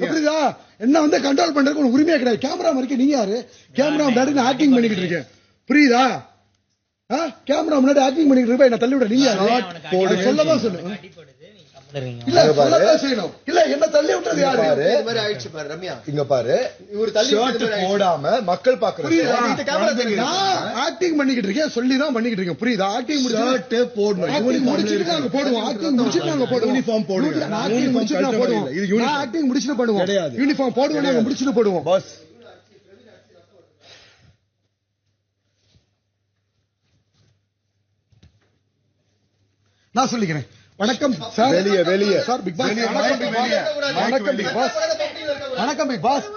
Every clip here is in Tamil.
புரியுதா? என்ன வந்து கண்ட்ரோல் பண்றதுக்கு உரிமையா கிடையாது. கேமரா மாதிரி நீங்க யாரு? கேமரா முன்னாடி நான் ஆக்டிங் பண்ணிக்கிட்டு இருக்கேன். புரியுதா? கேமரா முன்னாடி ஆக்டிங் பண்ணிக்கிட்டு இருப்ப என்ன தள்ளி விட நீங்க யாரு? சொல்லதான் சொல்லு. இல்ல சொல்லதான் செய்யணும். இல்ல என்ன தள்ளி விட்டது யாரு? இந்த மாதிரி ஆயிடுச்சு பாரு ரம்யா. இங்க பாரு இவரு தள்ளி போடாம மக்கள் பாக்குறாங்க. நான் ஆக்டிங் பண்ணிக்கிட்டு இருக்கேன் சொல்லிதான் பண்ணிக்கிட்டு இருக்கேன். புரியுதா? ஆக்டிங் முடிச்சுட்டு போடணும். முடிச்சுட்டு நாங்க போடுவோம். ஆக்டிங் முடிச்சுட்டு நாங்க போடுவோம். யூனிஃபார்ம் போடுவோம். ஆக்டிங் முடிச்சுட்டு நான் போடுவோம். ஆக்டிங் முடிச்சுட்டு போடுவோம். யூனிஃபார்ம் போடுவோம். நாங்க முடிச்சுட்டு போடுவோம். பாஸ் நான் சொல்லிக்கிறேன். வணக்கம் சார். வெளியே சார். பிக் பாஸ் வணக்கம் பிக் பாஸ். வணக்கம் பிக் பாஸ்.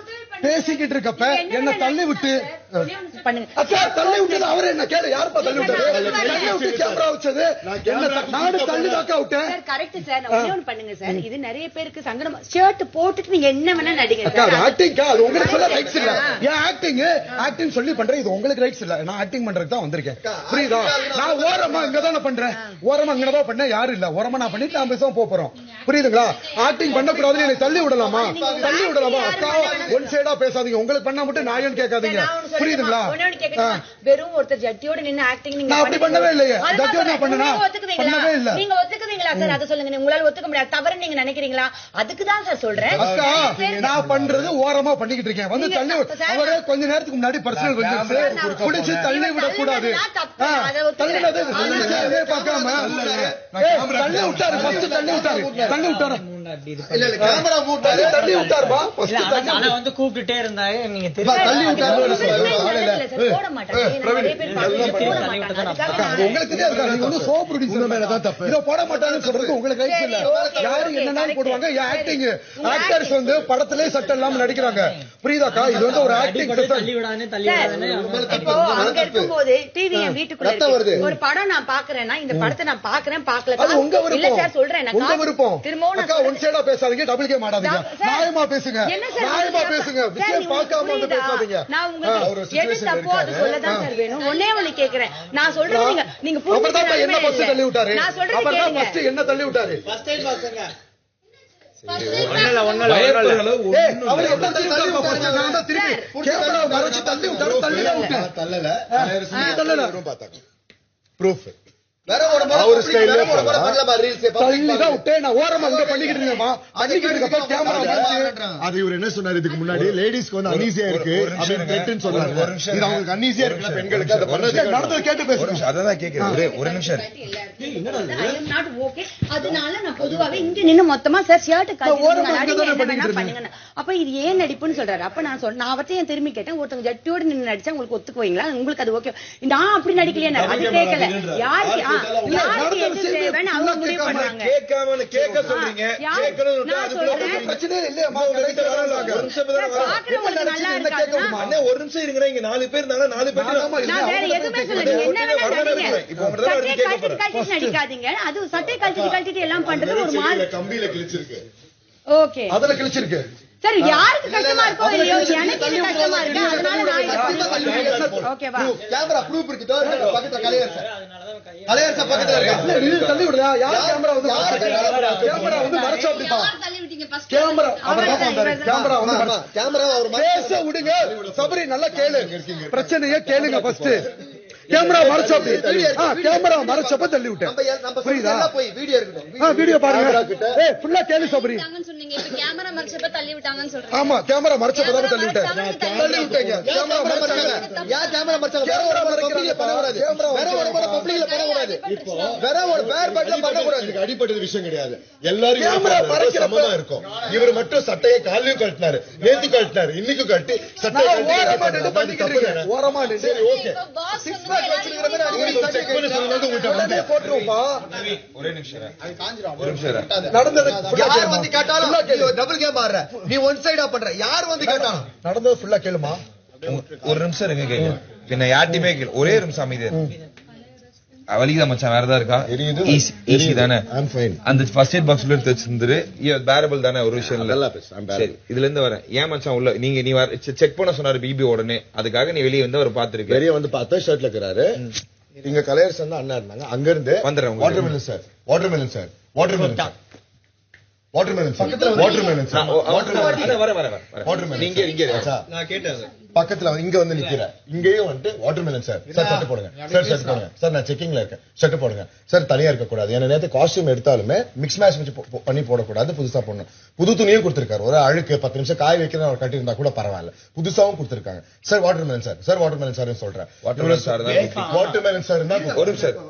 பேசிக்கிட்டு இருக்கப்ப என்ன தள்ளி விட்டு தள்ளி விட்டது அவரு என்ன கேளு. யாருப்பா தள்ளி விட்டது? கேமரா வச்சது நாடு தள்ளி தாக்கா விட்டேன். Correct sir. பண்ணுங்க சார். இது நிறைய பேருக்கு சங்கடம். ஷர்ட் போட்டுட்டு நீங்க என்ன வேணா நடிங்க. ஆக்டிங் அது உங்களுக்கு சொல்ல ரைட்ஸ் இல்ல. ஏன் ஆக்டிங் சொல்லி பண்றேன். இது உங்களுக்கு ரைட்ஸ் இல்ல. நான் ஆக்டிங் பண்றதுக்கு தான் வந்திருக்கேன். புரியுதா? நான் ஓரமா இங்கதானே பண்றேன். ஓரமா இங்கதான் பண்ண யாரும் இல்ல. ஓரமா நான் பண்ணிட்டு நான் பேசாம போறோம். புரியுதுங்களா? ஆக்டிங் பண்ணக்கூடாதுன்னு எனக்கு தள்ளி விடலாமா? அக்கா ஒன் சைடா பேசாதீங்க. உங்களுக்கு பண்ணா மட்டும் நான் கேட்காதீங்க. புரியுதுங்களா? வெறும் ஒருத்தர் ஜட்டியோட நின்னு ஆக்டிங் நான் அப்படி பண்ணவே இல்லையே. ஜட்டியோட நான் பண்ணனா? பண்ணவே இல்ல. நீங்க ஒத்துக்குவீங்களா சார்? அத சொல்லுங்க. உங்களால ஒத்துக்க முடியாது தவறு நீங்க நினைக்கிறீங்களா? அதுக்கு தான் சார் சொல்றேன். அக்கா நான் பண்றது ஓரமா பண்ணிக்கிட்டு இருக்கேன். வந்து தள்ளி அவரே கொஞ்ச நேரத்துக்கு முன்னாடி பர்சனல் வந்துச்சு. புடிச்சு தள்ளி விட கூடாது. தள்ளினது அதே பார்க்காம தள்ளி விட்டாரு. ஃபர்ஸ்ட் தள்ளி விட்டாரு. இல்ல கேமரா மூட்டாரு தள்ளி விட்டாருப்பா. ஃபர்ஸ்ட் ஆனா வந்து கூப்பிட்டுட்டே இருந்தாரு. நீங்க தள்ளி விட்டாரு. போட மாட்டாங்க. நிறைய பேர் போட மாட்டாங்க. உங்களுக்கு தெரியாது. நீங்க வந்து சோ ப்ரொடியூசர் மேல தான் தப்பு. இத போட மாட்டாங்கன்னு சொல்றது உங்களுக்கு ரைட் இல்ல. யாரு என்னன்னாலும் போடுவாங்க. ஆக்டிங் ஆக்டர்ஸ் வந்து படத்திலே சட்டம் இல்லாம நடிக்கிறாங்க. புரியுதாக்கா? இது வந்து ஒரு ஆக்டிங் தள்ளி விடானே இப்போ அங்க இருக்கும்போது டிவி என் வீட்டுக்குள்ள ஒரு படம் நான் பாக்குறேன்னா இந்த படத்தை நான் பாக்குறேன் பார்க்கல. அது உங்க விருப்பம். இல்ல சார் சொல்றேன். உங்க விருப்பம். அக்கா ஒன் சைடா பேசாதீங்க. டபுள் கேம் ஆடாதீங்க. நியாயமா பேசுங்க. நியாயமா பேசுங்க. விஷயம் பார்க்காம வந்து பேசாதீங்க. நான் உங்களுக்கு எது தப்போ அது சொல்லதான் சார் வேணும். ஒண்ணே ஒண்ணு கேக்குறேன். நான் சொல்றது நீங்க புரிஞ்சுக்கிட்டா என்ன ஃபர்ஸ்ட் தள்ளி விட்டாரு? நான் சொல்றது கேளுங்க. ஃபர்ஸ்ட் என்ன தள்ளி விட்டாரு? ஃபர்ஸ்ட் டைம் பாருங்க. அவரு என்ன தள்ளி விட்டாரு? நான் தான் திருப்பி கேமரா மறைச்சு தள்ளி விட்டாரு. தள்ளல பார்த்தாங்க. ப்ரூஃப் வேற ஒரு அவர் ஸ்டைல்ல பண்ணலாமா? ரீல்ஸ் தள்ளிதான் விட்டேன். நான் ஓரமா அங்க பண்ணிக்கிட்டு இருக்கேன்மா. பண்ணிக்கிட்டு இருக்கப்ப கேமரா வந்து அது இவர் என்ன சொன்னாரு? இதுக்கு முன்னாடி லேடிஸ்க்கு வந்து அன்ஈசியா இருக்கு அப்படின்னு த்ரெட்னு சொன்னாரு. இது அவங்களுக்கு அன்ஈசியா இருக்குல பெண்களுக்கு. அத பண்ணது நடந்து கேட்டு பேசுங்க. அததான் கேக்குறேன். ஒரு நிமிஷம். Not okay. அதனால நான் பொதுவாவே இங்க நின்னு மொத்தமா சார் ஷர்ட் கட்டிட்டு அப்ப இது ஏன் நடிப்புன்னு சொல்றாரு. அப்ப நான் சொன்னேன். நான் அவர்ட்ட ஏன் திரும்பி கேட்டேன். ஒருத்தங்க ஜட்டியோட நின்னு நடிச்சா உங்களுக்கு ஒத்துக்குவீங்களா? உங்களுக்கு அது ஓகே. நான் அப்படி நடிக்கலையே. அது கேட்கல. யாருக்கு கேட்க சொல்றீங்க. ஒரு நிமிஷம் இருங்க. இங்க 4 பேர் இருந்தாங்க. 4 பேர் நடிக்காதீங்க. அது சட்டை கழட்டிட்டு எல்லாம் பண்றது ஒரு மாதிரி கம்பியில கிழிச்சிருக்கு. ஓகே அதுல கிழிச்சிருக்கு. சரி யாருக்கு கஷ்டமா இருக்கோ இல்லையோ எனக்கு இது கஷ்டமா இருக்கு. அதனால நான் ஓகேவா? கேமரா ப்ரூஃப் இருக்கு. பக்கத்துல கலையர் சார் பக்கத்துல இருக்க. நீ தள்ளி விடுடா. யார் கேமரா வந்து மறைச்சு அப்படிப்பா. தள்ளி விட்டீங்க ஃபர்ஸ்ட். கேமரா அவர் தான் வந்தாரு. கேமரா அவர் பேச விடுங்க. சபரி நல்லா கேளு. பிரச்சனையே கேளுங்க ஃபர்ஸ்ட். கேமரா மறைச்சப்ப கேமரா மறைச்சப்ப தள்ளி விட்டேன். புரியுதா? போய் வீடியோ இருக்கட்டும். வீடியோ பாருங்க. ஏய் ஃபுல்லா கேளு சபரி. சொன்னீங்க இப்ப கேமரா மறைச்சப்ப தள்ளி விட்டாங்கன்னு சொல்றீங்க. ஆமா கேமரா மறைச்சப்ப தான் தள்ளி விட்டேன். தள்ளி விட்டீங்க. கேமரா மறைச்சாங்க. யார் கேமரா மறைச்சாங்க? வேற ஒரு பப்ளிக்ல பண்ண கூடாது. வேற ஒரு பப்ளிக்ல பண்ண கூடாது. இப்போ வேற ஒரு வேர் பட்ல பண்ண கூடாது. இதுக்கு அடிபட்டது விஷயம் கிடையாது. எல்லாரும் கேமரா மறைச்சப்ப இருக்கும். இவர் மட்டும் சட்டையை காலையும் கழட்டினாரு. நேத்து கழட்டினாரு. இன்னைக்கு கழட்டி சட்டையை ஓரமா நின்னு பண்ணிக்கிறீங்க. ஓரமா நின்னு சரி ஓகே. ஒரே நிமிஷம் நடந்தது யார் வந்து கேட்டாலும் டபுள் கேம் ஆடுற. நீ ஒன் சைடா பண்ற. யார் வந்து கேட்டாலும் நடந்தது ஃபுல்லா கேளுமா. ஒரு நிமிஷம் இருங்க கேட்க. பின்ன யார்ட்டையுமே ஒரே நிமிஷம் அமைதியா வலிக்குதா மச்சான்? வேற ஏதாவது இருக்கா? ஈஸி தானே? அந்த ஃபர்ஸ்ட் எய்ட் பாக்ஸ்ல எடுத்து வச்சிருந்துரு. பேரபிள் தானே? ஒரு விஷயம் இல்ல. சரி இதுல இருந்து வரேன். ஏன் மச்சான் உள்ள நீ செக் பண்ண சொன்னாரு பிபி உடனே. அதுக்காக நீ வெளியே வந்து அவர் பாத்துருக்கு. வெளியே வந்து பார்த்தா ஷர்ட்ல இருக்கிறாரு. இங்க கலையர்ஸ் வந்து அண்ணா இருந்தாங்க. அங்க இருந்து வந்துடுறேன். Watermelon sir. வாட்டர்மெலன் பக்கத்துல வாட்டர்மெலன் சார் வர நீங்க நான் கேட்டேன் பக்கத்துல இங்க வந்து நிக்கிறேன் இங்கேயும் வந்து வாட்டர்மெலன் சார் ஷர்ட் போடுங்க சார் ஷர்ட் போடுங்க சார் நான் செக்கிங்ல இருக்கேன் ஷர்ட் போடுங்க சார் தனியா இருக்க கூடாது ஏன்னா நேத்து காஸ்டியூம் எடுத்தாலுமே மிக்ஸ் மேட்ச் பண்ணி போடக்கூடாது புதுசா போடணும் புது துணியும் கொடுத்திருக்காரு ஒரு அழுக்கு 10 நிமிஷம் காய வைக்கிறேன் அவர் கட்டி இருந்தா கூட பரவாயில்ல புதுசாவும் கொடுத்திருக்காங்க sir watermelon sir watermelon sir சொல்றேன் வாட்டர்மெலன் சார் ஒரு நிமிஷம்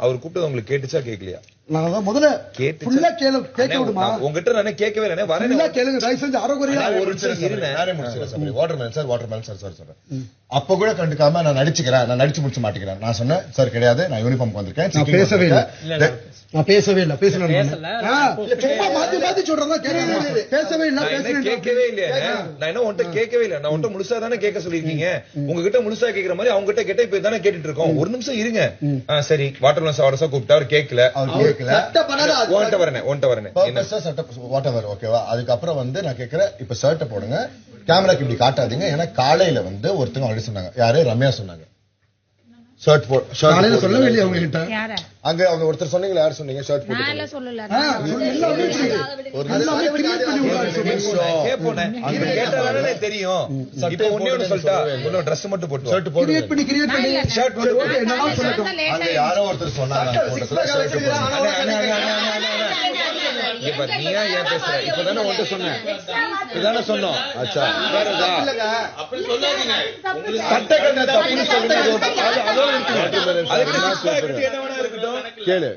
அவர் கூப்பிட்டது உங்களுக்கு கேட்டுச்சா கேட்கலையா நான் முதல்ல ஃபுல்லா கேட்க விடுமா உங்ககிட்ட நானே கேட்கவே இல்லை வரேன் கேளுங்க தயவு செஞ்சு அரைகுறையா ஒரு நிமிஷம் இருந்தேன் வாட்டர்மெலன் சார் சொல்றேன் அப்ப கூட கண்டுக்காம நான் நடிச்சு முடிச்சு மாட்டேங்கிறேன் நான் சொன்னேன் சார் கிடையாது நான் யூனிஃபார்ம் வந்திருக்கேன் நான் பேசவே இல்ல பேசணும் மாத்தி சொல்றேன் பேசவே இல்ல கேட்கவே இல்லையா நான் என்ன உன்கிட்ட கேட்கவே இல்லை நான் உன்கிட்ட முழுசா தானே கேட்க சொல்லிருக்கீங்க உங்ககிட்ட முழுசா கேட்கிற மாதிரி அவங்க கிட்ட கேட்ட இப்ப தானே கேட்டுட்டு இருக்கோம் ஒரு நிமிஷம் இருங்க சரி வாட்டர்மெலன் சார் கூப்பிட்டா அவர் கேட்கல அதுக்கப்புறம் வந்து நான் கேக்குறேன் இப்ப ஷர்ட் போடுங்க கேமராக்கு இப்படி காட்டாதீங்க ஏன்னா காலையில வந்து ஒருத்தங்க அப்படி சொன்னாங்க யாரு ரம்யா சொன்னாங்க ஷர்ட் சொல்லவே இல்லையா அவங்க கிட்ட அங்க அவங்க ஒருத்தர் சொன்னீங்களா யார் சொன்னீங்க ஷர்ட் தெரியும் இப்ப ஒண்ணே சொல்லிட்டா ட்ரெஸ் மட்டும் போட்டு ஷர்ட் போட்டு ஷர்ட் அங்க யாரோ ஒருத்தர் சொன்னாங்க நீயா ஏன் பேசுற இப்பதானே உன்கிட்ட சொன்னேன் இதானே சொன்னோம் கேளு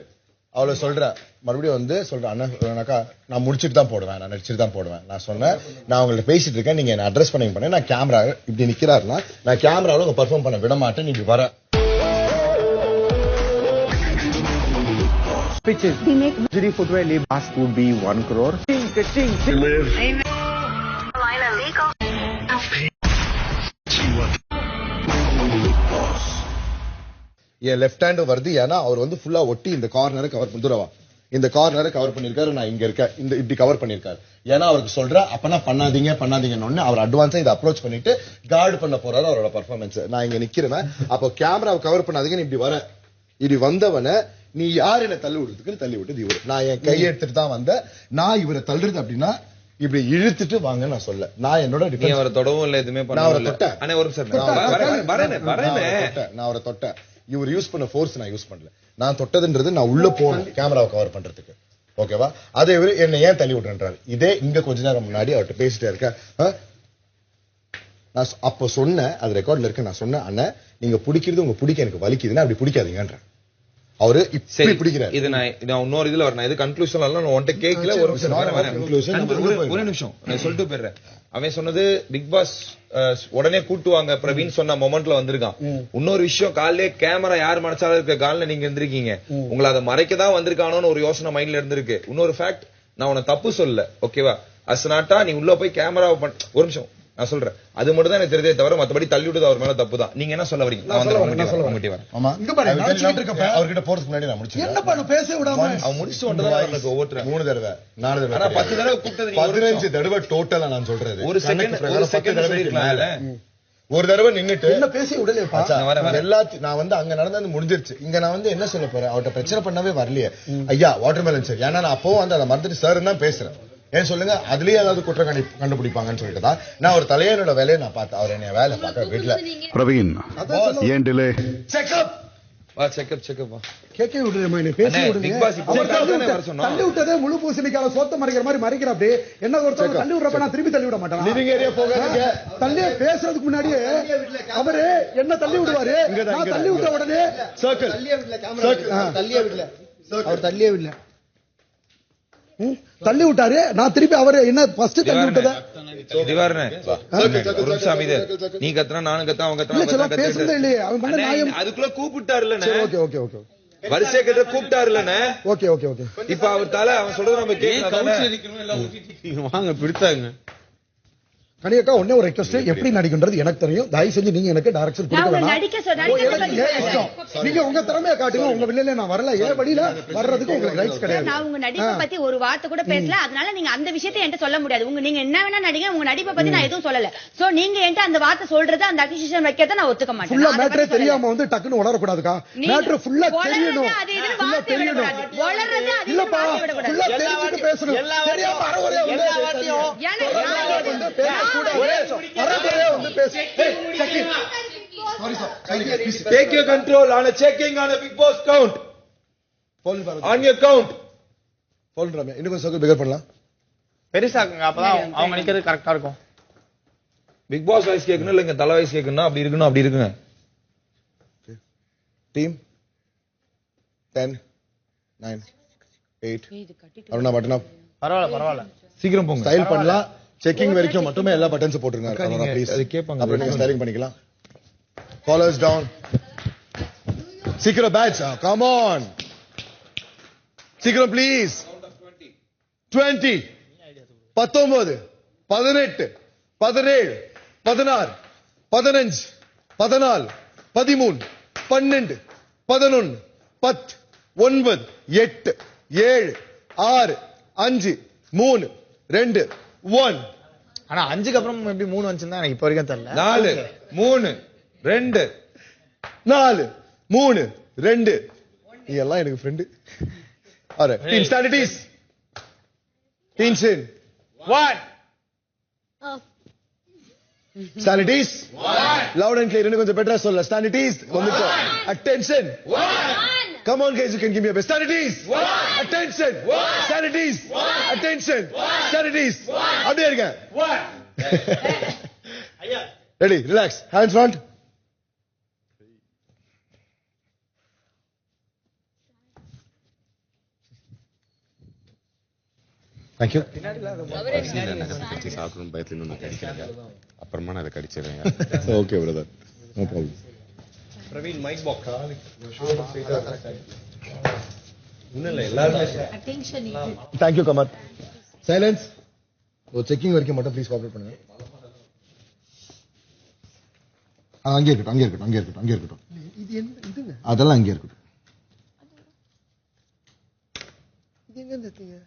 அவளை சொல்ற மறுபடியும் வந்து சொல்றேன் அண்ணாக்கா நான் முடிச்சுட்டு தான் போடுவேன் நான் நடிச்சுட்டு தான் போடுவேன் நான் சொன்னேன் நான் உங்கள்ட்ட பேசிட்டு இருக்கேன் நீங்க என்ன அட்ரஸ் பண்ணி நான் கேமரா இப்படி நிக்கிறாருன்னா நான் கேமராவில் உங்க பெர்ஃபார்ம் பண்ண விட மாட்டேன் நீ இப்படி வர pitches. We make luxury footwear label cost would be 1 crore. N left hand வருது ஏன்னா அவர் வந்து ஃபுல்லா ஒட்டி இந்த கார்னரை கவர் பண்ணிடுவா இந்த கார்னரை கவர் பண்ணிருக்காரு நான் இங்க இருக்கேன் இந்த இப்படி கவர் பண்ணிருக்காரு ஏன்னா அவருக்கு சொல்ற அப்பனா பண்ணாதீங்கன்னு அவர் அட்வான்ஸா இதை அப்ரோச் பண்ணிட்டு கார்டு பண்ண போறாரு அவரோட பர்ஃபார்மன்ஸ் நான் இங்க நிக்கிறேன் அப்போ கேமராவை கவர் பண்ணாதீங்கன்னு இப்படி வர இப்படி வந்தவன நீ யார் என்ன தள்ளி விடுறதுக்கு தள்ளி விட்டது இவரு நான் என் கையை எடுத்துட்டு தான் வந்தேன் நான் இவரை தள்ளுறது அப்படின்னா இப்படி இழுத்துட்டு வாங்க நான் சொல்ல நான் என்னோட அவரை தொடவும் இல்ல எதுவுமே நான் அவரை தொட்டேன் நான் அவரை தொட்டேன் இவர் யூஸ் பண்ண ஃபோர்ஸ் நான் யூஸ் பண்ணல நான் தொட்டதுன்றது நான் உள்ள போகணும் கேமராவை கவர் பண்றதுக்கு ஓகேவா அதே இவரு என்ன ஏன் தள்ளி விடுறாரு இதே இங்க கொஞ்ச நேரம் முன்னாடி அவர்கிட்ட பேசிட்டே இருக்க நான் அப்ப சொன்னேன் அது ரெக்கார்ட்ல இருக்கு நான் சொன்னேன் அண்ணன் நீங்க பிடிக்கிறது உங்க பிடிக்க எனக்கு வலிக்குதுன்னா அப்படி பிடிக்காதீங்கன்ற அவரு இப்படி பிடிக்கிறார் இது நான் இன்னொரு இதுல வரேன் இது கன்க்ளூஷன் எல்லாம் நான் உன்கிட்ட கேட்கல ஒரு நிமிஷம் நான் சொல்லிட்டு போயிடுறேன் அவன் சொன்னது பிக் பாஸ் உடனே கூட்டுவாங்க பிரவீன் சொன்ன மொமெண்ட்ல வந்திருக்கான் இன்னொரு விஷயம் காலையிலே கேமரா யார் மறைச்சாலும் இருக்க காலில் நீங்க இருந்திருக்கீங்க உங்களை அதை மறைக்கதான் வந்திருக்கானோன்னு ஒரு யோசனை மைண்ட்ல இருந்திருக்கு இன்னொரு ஃபேக்ட் நான் உன்னை தப்பு சொல்லல ஓகேவா அஸ்னாட்டா நீ உள்ள போய் கேமரா ஒரு நிமிஷம் நான் சொல்றேன் அது மட்டும் தான் எனக்கு தெரிஞ்சே தவிர மத்தபடி தள்ளி விடுது அவர் மேல தப்பு தான் நீங்க என்ன சொல்ல வரீங்க அவர்கிட்ட போறதுக்கு முன்னாடி நான் முடிச்சு என்ன பண்ண பேச விடாம அவன் முடிச்சு வந்ததான் ஒவ்வொரு 3 தடவை 4 தடவை 10 தடவை கூப்பிட்டது 15 தடவை டோட்டலா நான் சொல்றது ஒரு செகண்ட் ஒரு தடவை நின்னுட்டு என்ன பேசி விடல எல்லாத்தையும் நான் வந்து அங்க நடந்தது முடிஞ்சிருச்சு இங்க நான் வந்து என்ன சொல்ல போறேன் அவர்கிட்ட பிரச்சனை பண்ணவே வரலையே ஐயா வாட்டர்மெலன் சார் ஏன்னா நான் அப்பவும் வந்து அதை மறந்துட்டு சார் தான் பேசுறேன் ஏன் சொல்லுங்க அதுலயே ஏதாவது குற்றம் கண்டுபிடிப்பாங்கன்னு சொல்லிட்டு தான் நான் ஒரு தலையனோட வேலையை நான் பார்த்தேன் அவர் என்ன வேலை பார்க்க வீட்டுல பிரவீன் ஏன் டிலே செக்அப் கேட்க விடுறேன் என்ன பேசி விடுங்க தள்ளி விட்டதே முழு பூசணிக்கால சோத்த மறைக்கிற மாதிரி மறைக்கிற அப்படி என்ன ஒருத்தர் தள்ளி விடுறப்ப நான் திரும்பி தள்ளி விட மாட்டேன் லிவிங் ஏரியா போகாதீங்க தள்ளி பேசுறதுக்கு முன்னாடியே அவரு என்ன தள்ளி விடுவாரு நான் தள்ளி விட்ட உடனே சர்க்கிள் தள்ளியே விடல அவர் தள்ளியே விடல தள்ளி விட்டாரு நான் திருப்பி அவரு என்ன ஃபர்ஸ்ட் தள்ளி விட்டதா நீ கத்துனா நானும் கத்தா அவங்க கத்துனா பேசுறதே இல்லையே அவன் பண்ண நியாயம் அதுக்குள்ள கூப்பிட்டாருல்ல ஓகே ஓகே ஓகே வரிசை கட்ட கூப்பிட்டாருல்ல ஓகே ஓகே ஓகே இப்ப அவர் தலை அவன் சொல்றது நம்ம கேட்கலாம் வாங்க பிடித்தாங்க கனியக்கா ஒண்ணே ஒரு ரெக்வெஸ்ட், எப்படி நடிக்கின்றது எனக்கு தெரியும், தயவு செஞ்சு நீங்க எனக்கு டைரக்ஷன் கொடுக்க நான் வேணாம். நடிக்க சொல்றேன். எனக்கு ஏன் இஷ்டம், நீங்க உங்க திறமையை காட்டுங்க, உங்க வெளியில நான் வரல, ஏன் வழியில வர்றதுக்கு உங்களுக்கு ரைட்ஸ் கிடையாது. நான் உங்க நடிப்பை பத்தி ஒரு வார்த்தை கூட பேசல, அதனால நீங்க அந்த விஷயத்தை என்கிட்ட சொல்ல முடியாது. நீங்க என்ன வேணா நடிங்க, உங்க நடிப்பை பத்தி நான் எதுவும் சொல்லல. சோ நீங்க என்கிட்ட அந்த வார்த்தை சொல்றது, அந்த அக்யூசேஷன் வைக்கிறத நான் ஒத்துக்க மாட்டேன். ஃபுல்லா மேட்டரே தெரியாம வந்து டக்குன்னு உளர கூடாதுக்கா, மேட்டர் ஃபுல்லா தெரியணும். அது இதுன்னு வார்த்தை விடக்கூடாது, வளர்றது அது இல்லப்பா, வார்த்தை விடக்கூடாது. ஃபுல்லா தெரிஞ்சுட்டு பேசணும். தெரியாம அறகுறையா எல்லா வார்த்தையும் Take your control on a checking on a Big Boss count. On your count. இன்னும் கொஞ்சம் சர்க்கிள் பிகர் பண்ணலாம். பெருசாக்குங்க, அப்பதான் அவங்க நிக்கிறது கரெக்டா இருக்கும். Big Boss வாய்ஸ் கேட்கணும் இல்ல இங்க தலை வாய்ஸ் கேட்கணும், அப்படி இருக்கணும், அப்படி இருக்குங்க. டீம் 10 9 8 அருணா பட்டன் அப். பரவாயில்ல. சீக்கிரம் போங்க. ஸ்டைல் பண்ணலாம். செக்கிங் வரைக்கும் மட்டுமே எல்லா பட்டன்ஸ் போட்டுருங்க. அருணா ப்ளீஸ். அது கேட்பாங்க. அப்புறம் நீங்க ஸ்டைலிங் பண்ணிக்கலாம். Collars down. சீக்கிரம் பேட்ச். Come on. சீக்கிரம் ப்ளீஸ். 20 19 18 17 16 15 14 13 12 11 10 9 8 7 6 5 3 2 1. ஆனா 5க்கு அப்புறம் எப்படி 3 வந்துச்சுன்னா எனக்கு இப்ப வரைக்கும் தெரியல. 4 3 2 4 3 2 நீ எல்லாம் எனக்கு ஃப்ரெண்ட். ஆரே டீம் ஸ்டாண்டிஸ். டீம் சின் 1 ஸ்டாண்டிஸ் 1 லவுட் அண்ட் கிளியர். இன்னும் கொஞ்சம் பெட்டரா சொல்ல. ஸ்டாண்டிஸ் வந்துட்டோ. Attention 1. Come on guys, you can give me a best. Stanities 1. Attention 1. Stanities 1. Attention 1. Stanities 1. அப்படியே இருங்க. 1. ஐயா ready relax. Hands front. Thank you. சாப்பிடணும் பயத்துல இன்னும் கடிக்கிறேன், அப்புறமா நான் அதை கடிச்சிடுறேன். Okay brother, no problem. Praveen mike box ஒண்ணுல எல்லாரும் Thank you Kamal. Silence. Oh checking வரைக்கும் மட்டும் ப்ளீஸ் கோஆபரேட் பண்ணுங்க. அங்கே இருக்கட்டும். இது என்ன இதுங்க? அதெல்லாம் அங்கே இருக்கட்டும். இது எங்க இருந்தீங்க?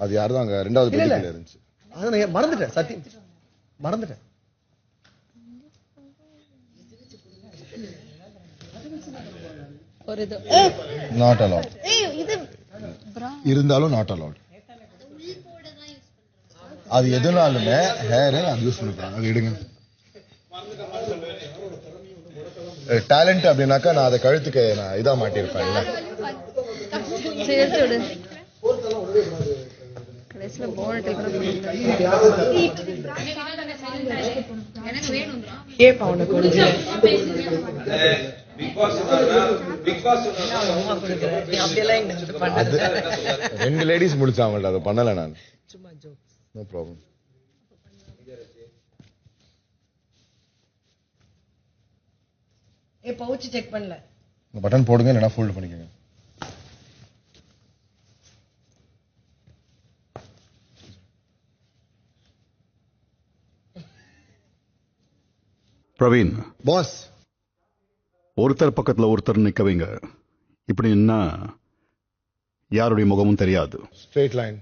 அது யாரோ அங்க ரெண்டாவது பில்டிங்ல இருந்துச்சு. அத நான் மறந்துட்டேன், சத்தியம் மறந்துட்டேன். ஒரு இது நாட் அலௌட். இது இருந்தாலும் நாட் அலௌட். அது எதுனாலுமே ஹேர் அது யூஸ் பண்ணிக்கலாம். அது எடுங்க. டேலண்ட் அப்படின்னாக்கா நான் அதை கழுத்துக்கு நான் இதா மாட்டிருப்பேன். சேர்த்து விடு. கடைசில போனட்டே கூட எனக்கு வேணும். ஏ பவுன கொடுங்க. Big Boss அப்படியெல்லாம் இங்க அது ரெண்டு லேடிஸ் முடிச்சாங்கல்ல, அதை பண்ணல நான். சும்மா ஜோக். No problem. ஏ பவுச் செக் பண்ணல. பட்டன் போடுங்க, இல்லைன்னா ஃபோல்ட் பண்ணிக்கோங்க. பிரவீன் பாஸ், ஒருத்தர் பக்கத்துல ஒருத்தர் நிக்க வைங்க. இப்படி நின்னா யாருடைய முகமும் தெரியாது. ஸ்ட்ரெயிட் லைன்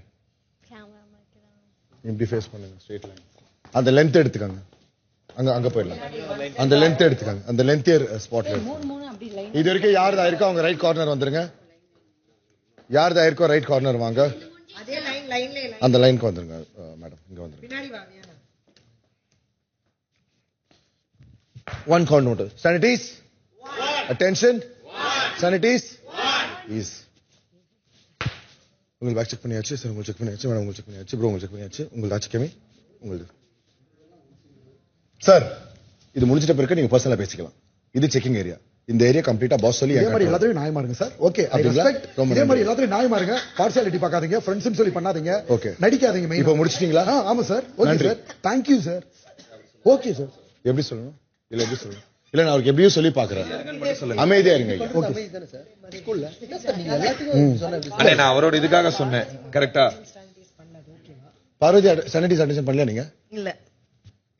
இப்படி ஃபேஸ் பண்ணுங்க. Straight line. அந்த லென்த் எடுத்துக்கங்க. அங்க போயிடலாம். அந்த லென்த் எடுத்துக்கங்க. அந்த லென்த் ஸ்பாட்ல இது வரைக்கும் யார் தான் இருக்கோ அவங்க ரைட் கார்னர் வந்துருங்க. யார் தான் இருக்கோ ரைட் கார்னர் வாங்க. அதே லைன்ல அந்த லைனுக்கு வந்துருங்க மேடம். இங்க வந்துருங்க. பின்னாடி வாங்க. One count note. Sanities. Attention. Sanities. Ease. உங்களுக்கு பேக் செக் பண்ணியாச்சு. சார் உங்களுக்கு செக் பண்ணியாச்சு. மேடம் உங்களுக்கு செக் பண்ணியாச்சு. ப்ரோ உங்களுக்கு செக் பண்ணியாச்சு. உங்களுக்கு ஆச்சு கம்மி. உங்களுக்கு சார் இது முடிஞ்சிட்ட பிறகு நீங்க பர்சனலா பேசிக்கலாம். இது செக்கிங் ஏரியா. இந்த ஏரியா கம்ப்ளீட்டா பாஸ் சொல்லி இதே மாதிரி எல்லாத்தையும் நியாயமா இருங்க சார். Okay, I respect. இதே மாதிரி எல்லாத்தையும் நியாயமா இருங்க. பார்ஷியாலிட்டி பார்க்காதீங்க. ஃப்ரெண்ட்ஸ்னு சொல்லி பண்ணாதீங்க. ஓகே, நடிக்காதீங்க. இப்போ முடிச்சிட்டீங்களா? ஆமா sir. Okay sir. Thank you sir. Okay sir. எப்படி சொல்லணும்? இல்ல எப்படி சொல்லணும்? இல்ல நான் அவருக்கு எப்படியோ சொல்லி பாக்குறேன். அமைதியா இருங்க. ஓகே ஸ்கூல்ல நீங்க எல்லாத்தையும் அண்ணே நான் அவரோட இதுக்காக சொன்னேன். கரெக்ட்டா? பார்வதி சானிடைஸ் அட்டென்ஷன் பண்ணல நீங்க? இல்ல.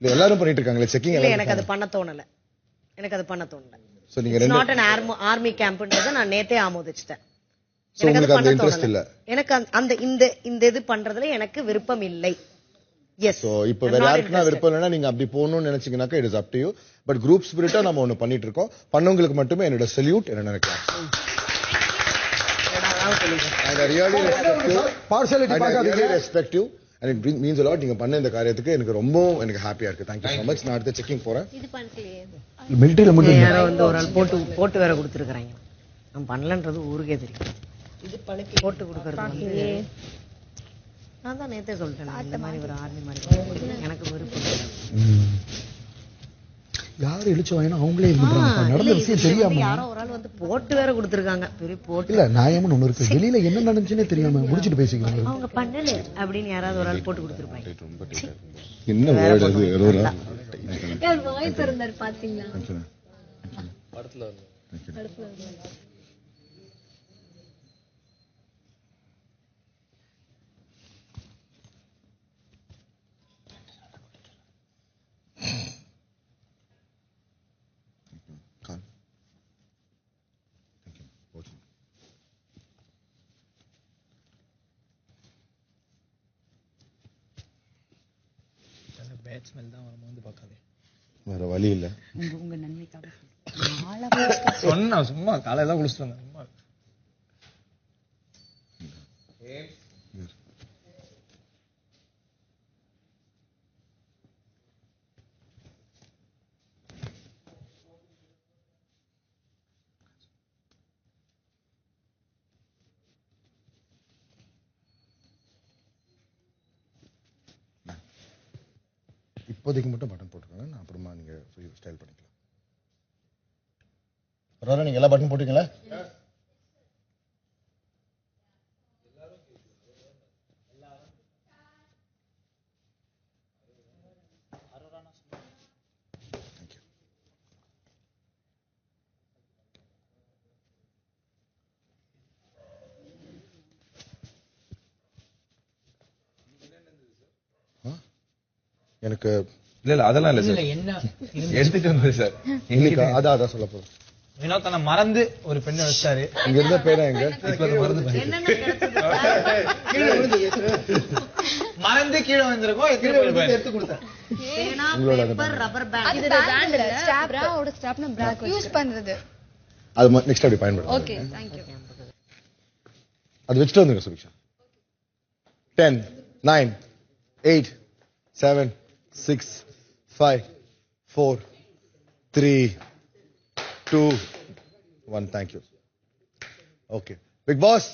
இல்ல எல்லாரும் பண்ணிட்டு இருக்காங்களே செக்கிங் இல்ல எல்லாம். எனக்கு அது பண்ண தோணல. சோ நீங்க ரெண்டு நாட் an ஆர்மி கேம்ப்ன்றத நான் நேத்தே ஆமோதிச்சிட்டேன். எனக்கு அது இன்ட்ரெஸ்ட் இல்ல. எனக்கு அந்த இந்த இது பண்றதுல எனக்கு விருப்பம் இல்லை. எஸ். சோ இப்போ வேற யாருக்குனா விருப்பம் இல்லனா நீங்க அப்படி போகணும்னு நினைச்சீங்கனாக்கா it is up to you. But group ஸ்பிரிட்டா நம்ம ஒன்னு பண்ணிட்டு இருக்கோம். பண்ணவங்களுக்கு மட்டுமே என்னோட சல்யூட் என்ன நினைக்கிறேன். I really respect you. Partiality பார்க்காதீங்க. I really respect you and it means a lot. நீங்க பண்ண இந்த காரியத்துக்கு எனக்கு ஹாப்பியா இருக்கு. Thank you so much. நான் அடுத்து செக்கிங் போறேன். இது பண்ணலையே. மிலிட்டரியில மட்டும் யாரோ வந்து ஒரு ஆள் போட்டு வேற கொடுத்துருக்காங்க. நான் பண்ணலன்றது ஊருக்கே தெரியும். இது பணக்கு போட்டு கொடுக்கறது வந்து நான் தான் நேத்தே சொல்லிட்டேன். இந்த மாதிரி ஒரு ஆர்மி மாதிரி எனக்கு விருப்பம் இல்லை. யாரு இழுச்சு வாங்கினா அவங்களே பண்றாங்க. நடந்த விஷயம் தெரியாம யாரோ ஒரு ஆள் வந்து போட்டு வேற கொடுத்துருக்காங்க. பெரிய போட்டு இல்ல நியாயம்னு ஒண்ணு இருக்கு. வெளியில என்ன நடந்துச்சுன்னே தெரியாம முடிச்சிட்டு பேசிக்கிறாங்க. அவங்க பண்ணல அப்படின்னு யாராவது ஒரு ஆள் போட்டு கொடுத்துருப்பாங்க. என்ன வேர்ட் அது எரோரா? யார் வாய் திறந்தார் பாத்தீங்களா? படத்துல பேட்ஸ்மேன் தான் வரும் வந்து பார்க்காதே. வேற வழி இல்ல. உங்க நன்மைக்காக சொன்னா சும்மா காலையில தான் குளிச்சுட்டு வந்தேன். சும்மா இப்போதைக்கு மட்டும் பட்டன் போட்டுருக்காங்க. நான் அப்புறமா நீங்க ஸ்டைல் பண்ணிக்கலாம். பரவாயில்ல, நீங்க எல்லா பட்டன் போட்டீங்களா? எனக்கு இல்ல அதெல்லாம் இல்ல சார். என்ன எடுத்துட்டு வந்தது சார். இன்னைக்கு அதான் சொல்ல போறேன். வினோத் தன்னை மறந்து ஒரு பெண்ணை வச்சாரு. இங்க இருந்த பேரா எங்க மறந்து கீழே வந்திருக்கோம். எடுத்து கொடுத்தேன். உங்களோட ரப்பர் பேண்ட் இது பேண்ட் இல்ல ஸ்ட்ராப்போட ஸ்ட்ராப்னா பிரேக் யூஸ் பண்றது. அது நெக்ஸ்ட் அப்படி பயன்படுத்துங்க. Okay thank you. அது வெச்சிட்டு வந்துங்க Subiksha. 10 9 8 7 6 5 4 3 2 1. Thank you. Okay big boss,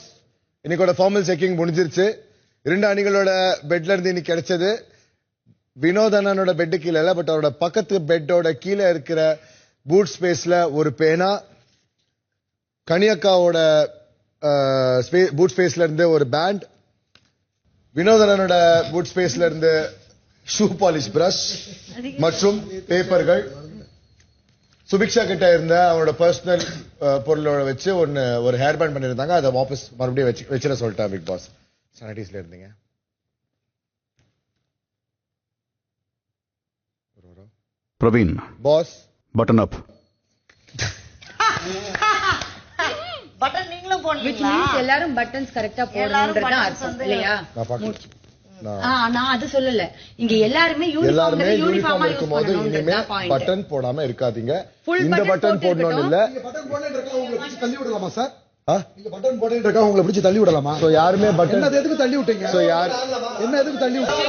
இன்னைக்கோட ஃபார்மல் செக்கிங் முடிஞ்சிருச்சு. 2 அணிகளோட பெட்ல இருந்து இன்னைக்கு கிடைச்சது வினோத் அண்ணனோட பெட்டு கீழே இல்ல, பட் அவரோட பக்கத்து பெட்டோட கீழே இருக்கிற பூட் ஸ்பேஸ்ல ஒரு பேனா, கனியக்காவோட பூட் ஸ்பேஸ்ல இருந்து ஒரு பேண்ட், வினோத் அண்ணனோட பூட் ஸ்பேஸ்ல இருந்து ஷூ பாலிஷ் பிரஷ் மற்றும் பேப்பர்கள், சுபிக்ஷா கிட்ட இருந்த அவனோட பர்சனல் பொருளோட வச்சு ஒரு ஹேர் பேண்ட் பண்ணிருந்தாங்க. அதை வாபஸ் மறுபடியும் வச்சிட சொல்லிட்டா பிக் பாஸ். சானிட்டிஸ்ல இருந்தீங்க. Praveen, boss button up. Button நீங்களும் which போடுறீங்களா? means எல்லாரும் பட்டன்ஸ் கரெக்டா போடணும்ன்றது அர்த்தம் இல்லையா? நான் பாக்கிறேன். நான் அது சொல்லல. இங்க எல்லாருமே யூனிஃபார்மா யூஸ் இருக்கும்போது இனிமே பண்ணனும். பட்டன் போடாம இருக்காதீங்க. Full இந்த button பட்டன் போடணும் இல்ல. பட்டன் போட்டுட்டு இருக்கா உங்களை பிடிச்சி தள்ளி விடலாமா சார்? நீங்க பட்டன் போட்டுட்டு இருக்கா உங்களை பிடிச்சி தள்ளி விடலாமா? சோ யாருமே பட்டன் என்ன எதுக்கு தள்ளி விட்டீங்க? சோ யார் என்ன எதுக்கு தள்ளி விட்டீங்க?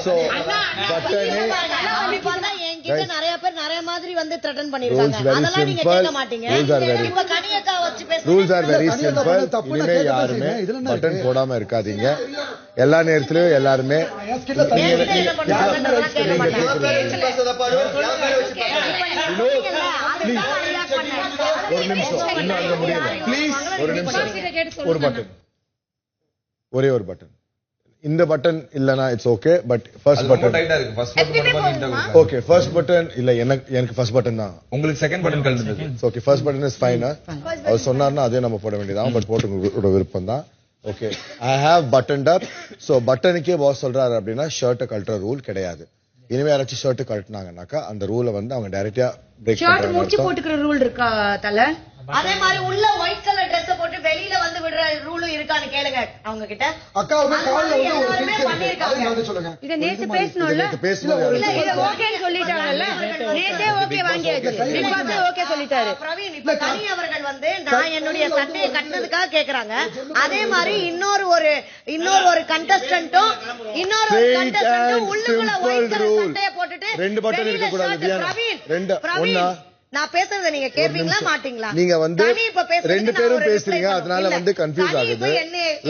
சோ பட்டனே அப்படி பார்த்தா என்கிட்ட நிறைய பேர் நிறைய மாதிரி வந்து த்ரெட்டன் பண்ணிருக்காங்க. Rules very அதெல்லாம் நீங்க simple. கேட்க மாட்டீங்க. Rules are very- இப்ப கனியக்கா வச்சு ரூல்ஸ் ஆர் வெரி தனியா சிம்பிள். தப்புன்னா இனிமே கேட்க யாருமே பேசுங்க. இதுல என்ன பட்டன் இருக்கு? போடாம இருக்காதீங்க. எல்லா நேரத்திலயும் எல்லாருமே என்கிட்ட என்ன பண்றாங்கன்றதெல்லாம் கேட்க மாட்டாங்க. ஒரு நிமிஷம், இன்னும் அங்க முடியல. ப்ளீஸ் ஒரு நிமிஷம். ஒரு பட்டன், ஒரே ஒரு பட்டன். இந்த பட்டன் இல்லனா it's okay, but first button டைட்டா இருக்கு. ஃபர்ஸ்ட் பட்டன் மட்டும் நீட்டா கொடுங்க. ஓகே. ஃபர்ஸ்ட் பட்டன் இல்ல, எனக்கு ஃபர்ஸ்ட் பட்டன் தான். உங்களுக்கு செகண்ட் பட்டன் கழண்டுது. Okay, first button is fine. அவர் சொன்னார்னா அதே நம்ம போட வேண்டியதான். பட் போட்டு உங்களோட விருப்பம் தான். Okay I have buttoned up. So பட்டனுக்கே பாஸ் சொல்றாரு அப்படின்னா ஷர்ட்டை கழட்டுற ரூல் கிடையாது. இனிமே யாராச்சும் ஷர்ட் கழட்டினாங்கன்னாக்கா அந்த ரூலை வந்து அவங்க டைரக்டா பிரேக் ஷர்ட் பண்றாங்க. முடிச்சு போட்டுக்கிற ரூல் இருக்கா தல? அதே மாதிரி உள்ள ஒயிட் கலர் Dress போட்டு வெளியில வந்து விடுற ரூலும் இருக்கான்னு கேளுங்க அவங்க கிட்ட. அக்காவுக்கு கால்ல வந்து ஒரு எல்லாருமே சில்க் பண்ணிருக்காங்க. இருக்கு. அதை சொல்லுங்க. இத நேத்து பேசணும்ல. இல்ல இத ஓகேன்னு சொல்லிட்டாங்கல்ல. நேத்தே ஓகே வாங்கியாச்சு. பிக் பாஸ் ஓகே சொல்லிட்டாரு. பிரவீன் இப்ப கனி அவர்கள் வந்து நான் என்னுடைய சட்டையை கட்டினதுக்காக கேக்குறாங்க. அதே மாதிரி இன்னொரு ஒரு கண்டஸ்டன்ட்டும் உள்ளுக்குள்ள ஒயிட் கலர் சட்டையை போட்டுட்டு ரெண்டு பட்டன் இருக்க கூடாது. பிரவீன் நான் பேசுறத நீங்க கேப்பீங்களா மாட்டீங்களா? நீங்க வந்து ரெண்டு பேரும் பேசுறீங்க, பேசுறீங்க, அதனால வந்து கன்ஃபியூஸ் ஆகுது.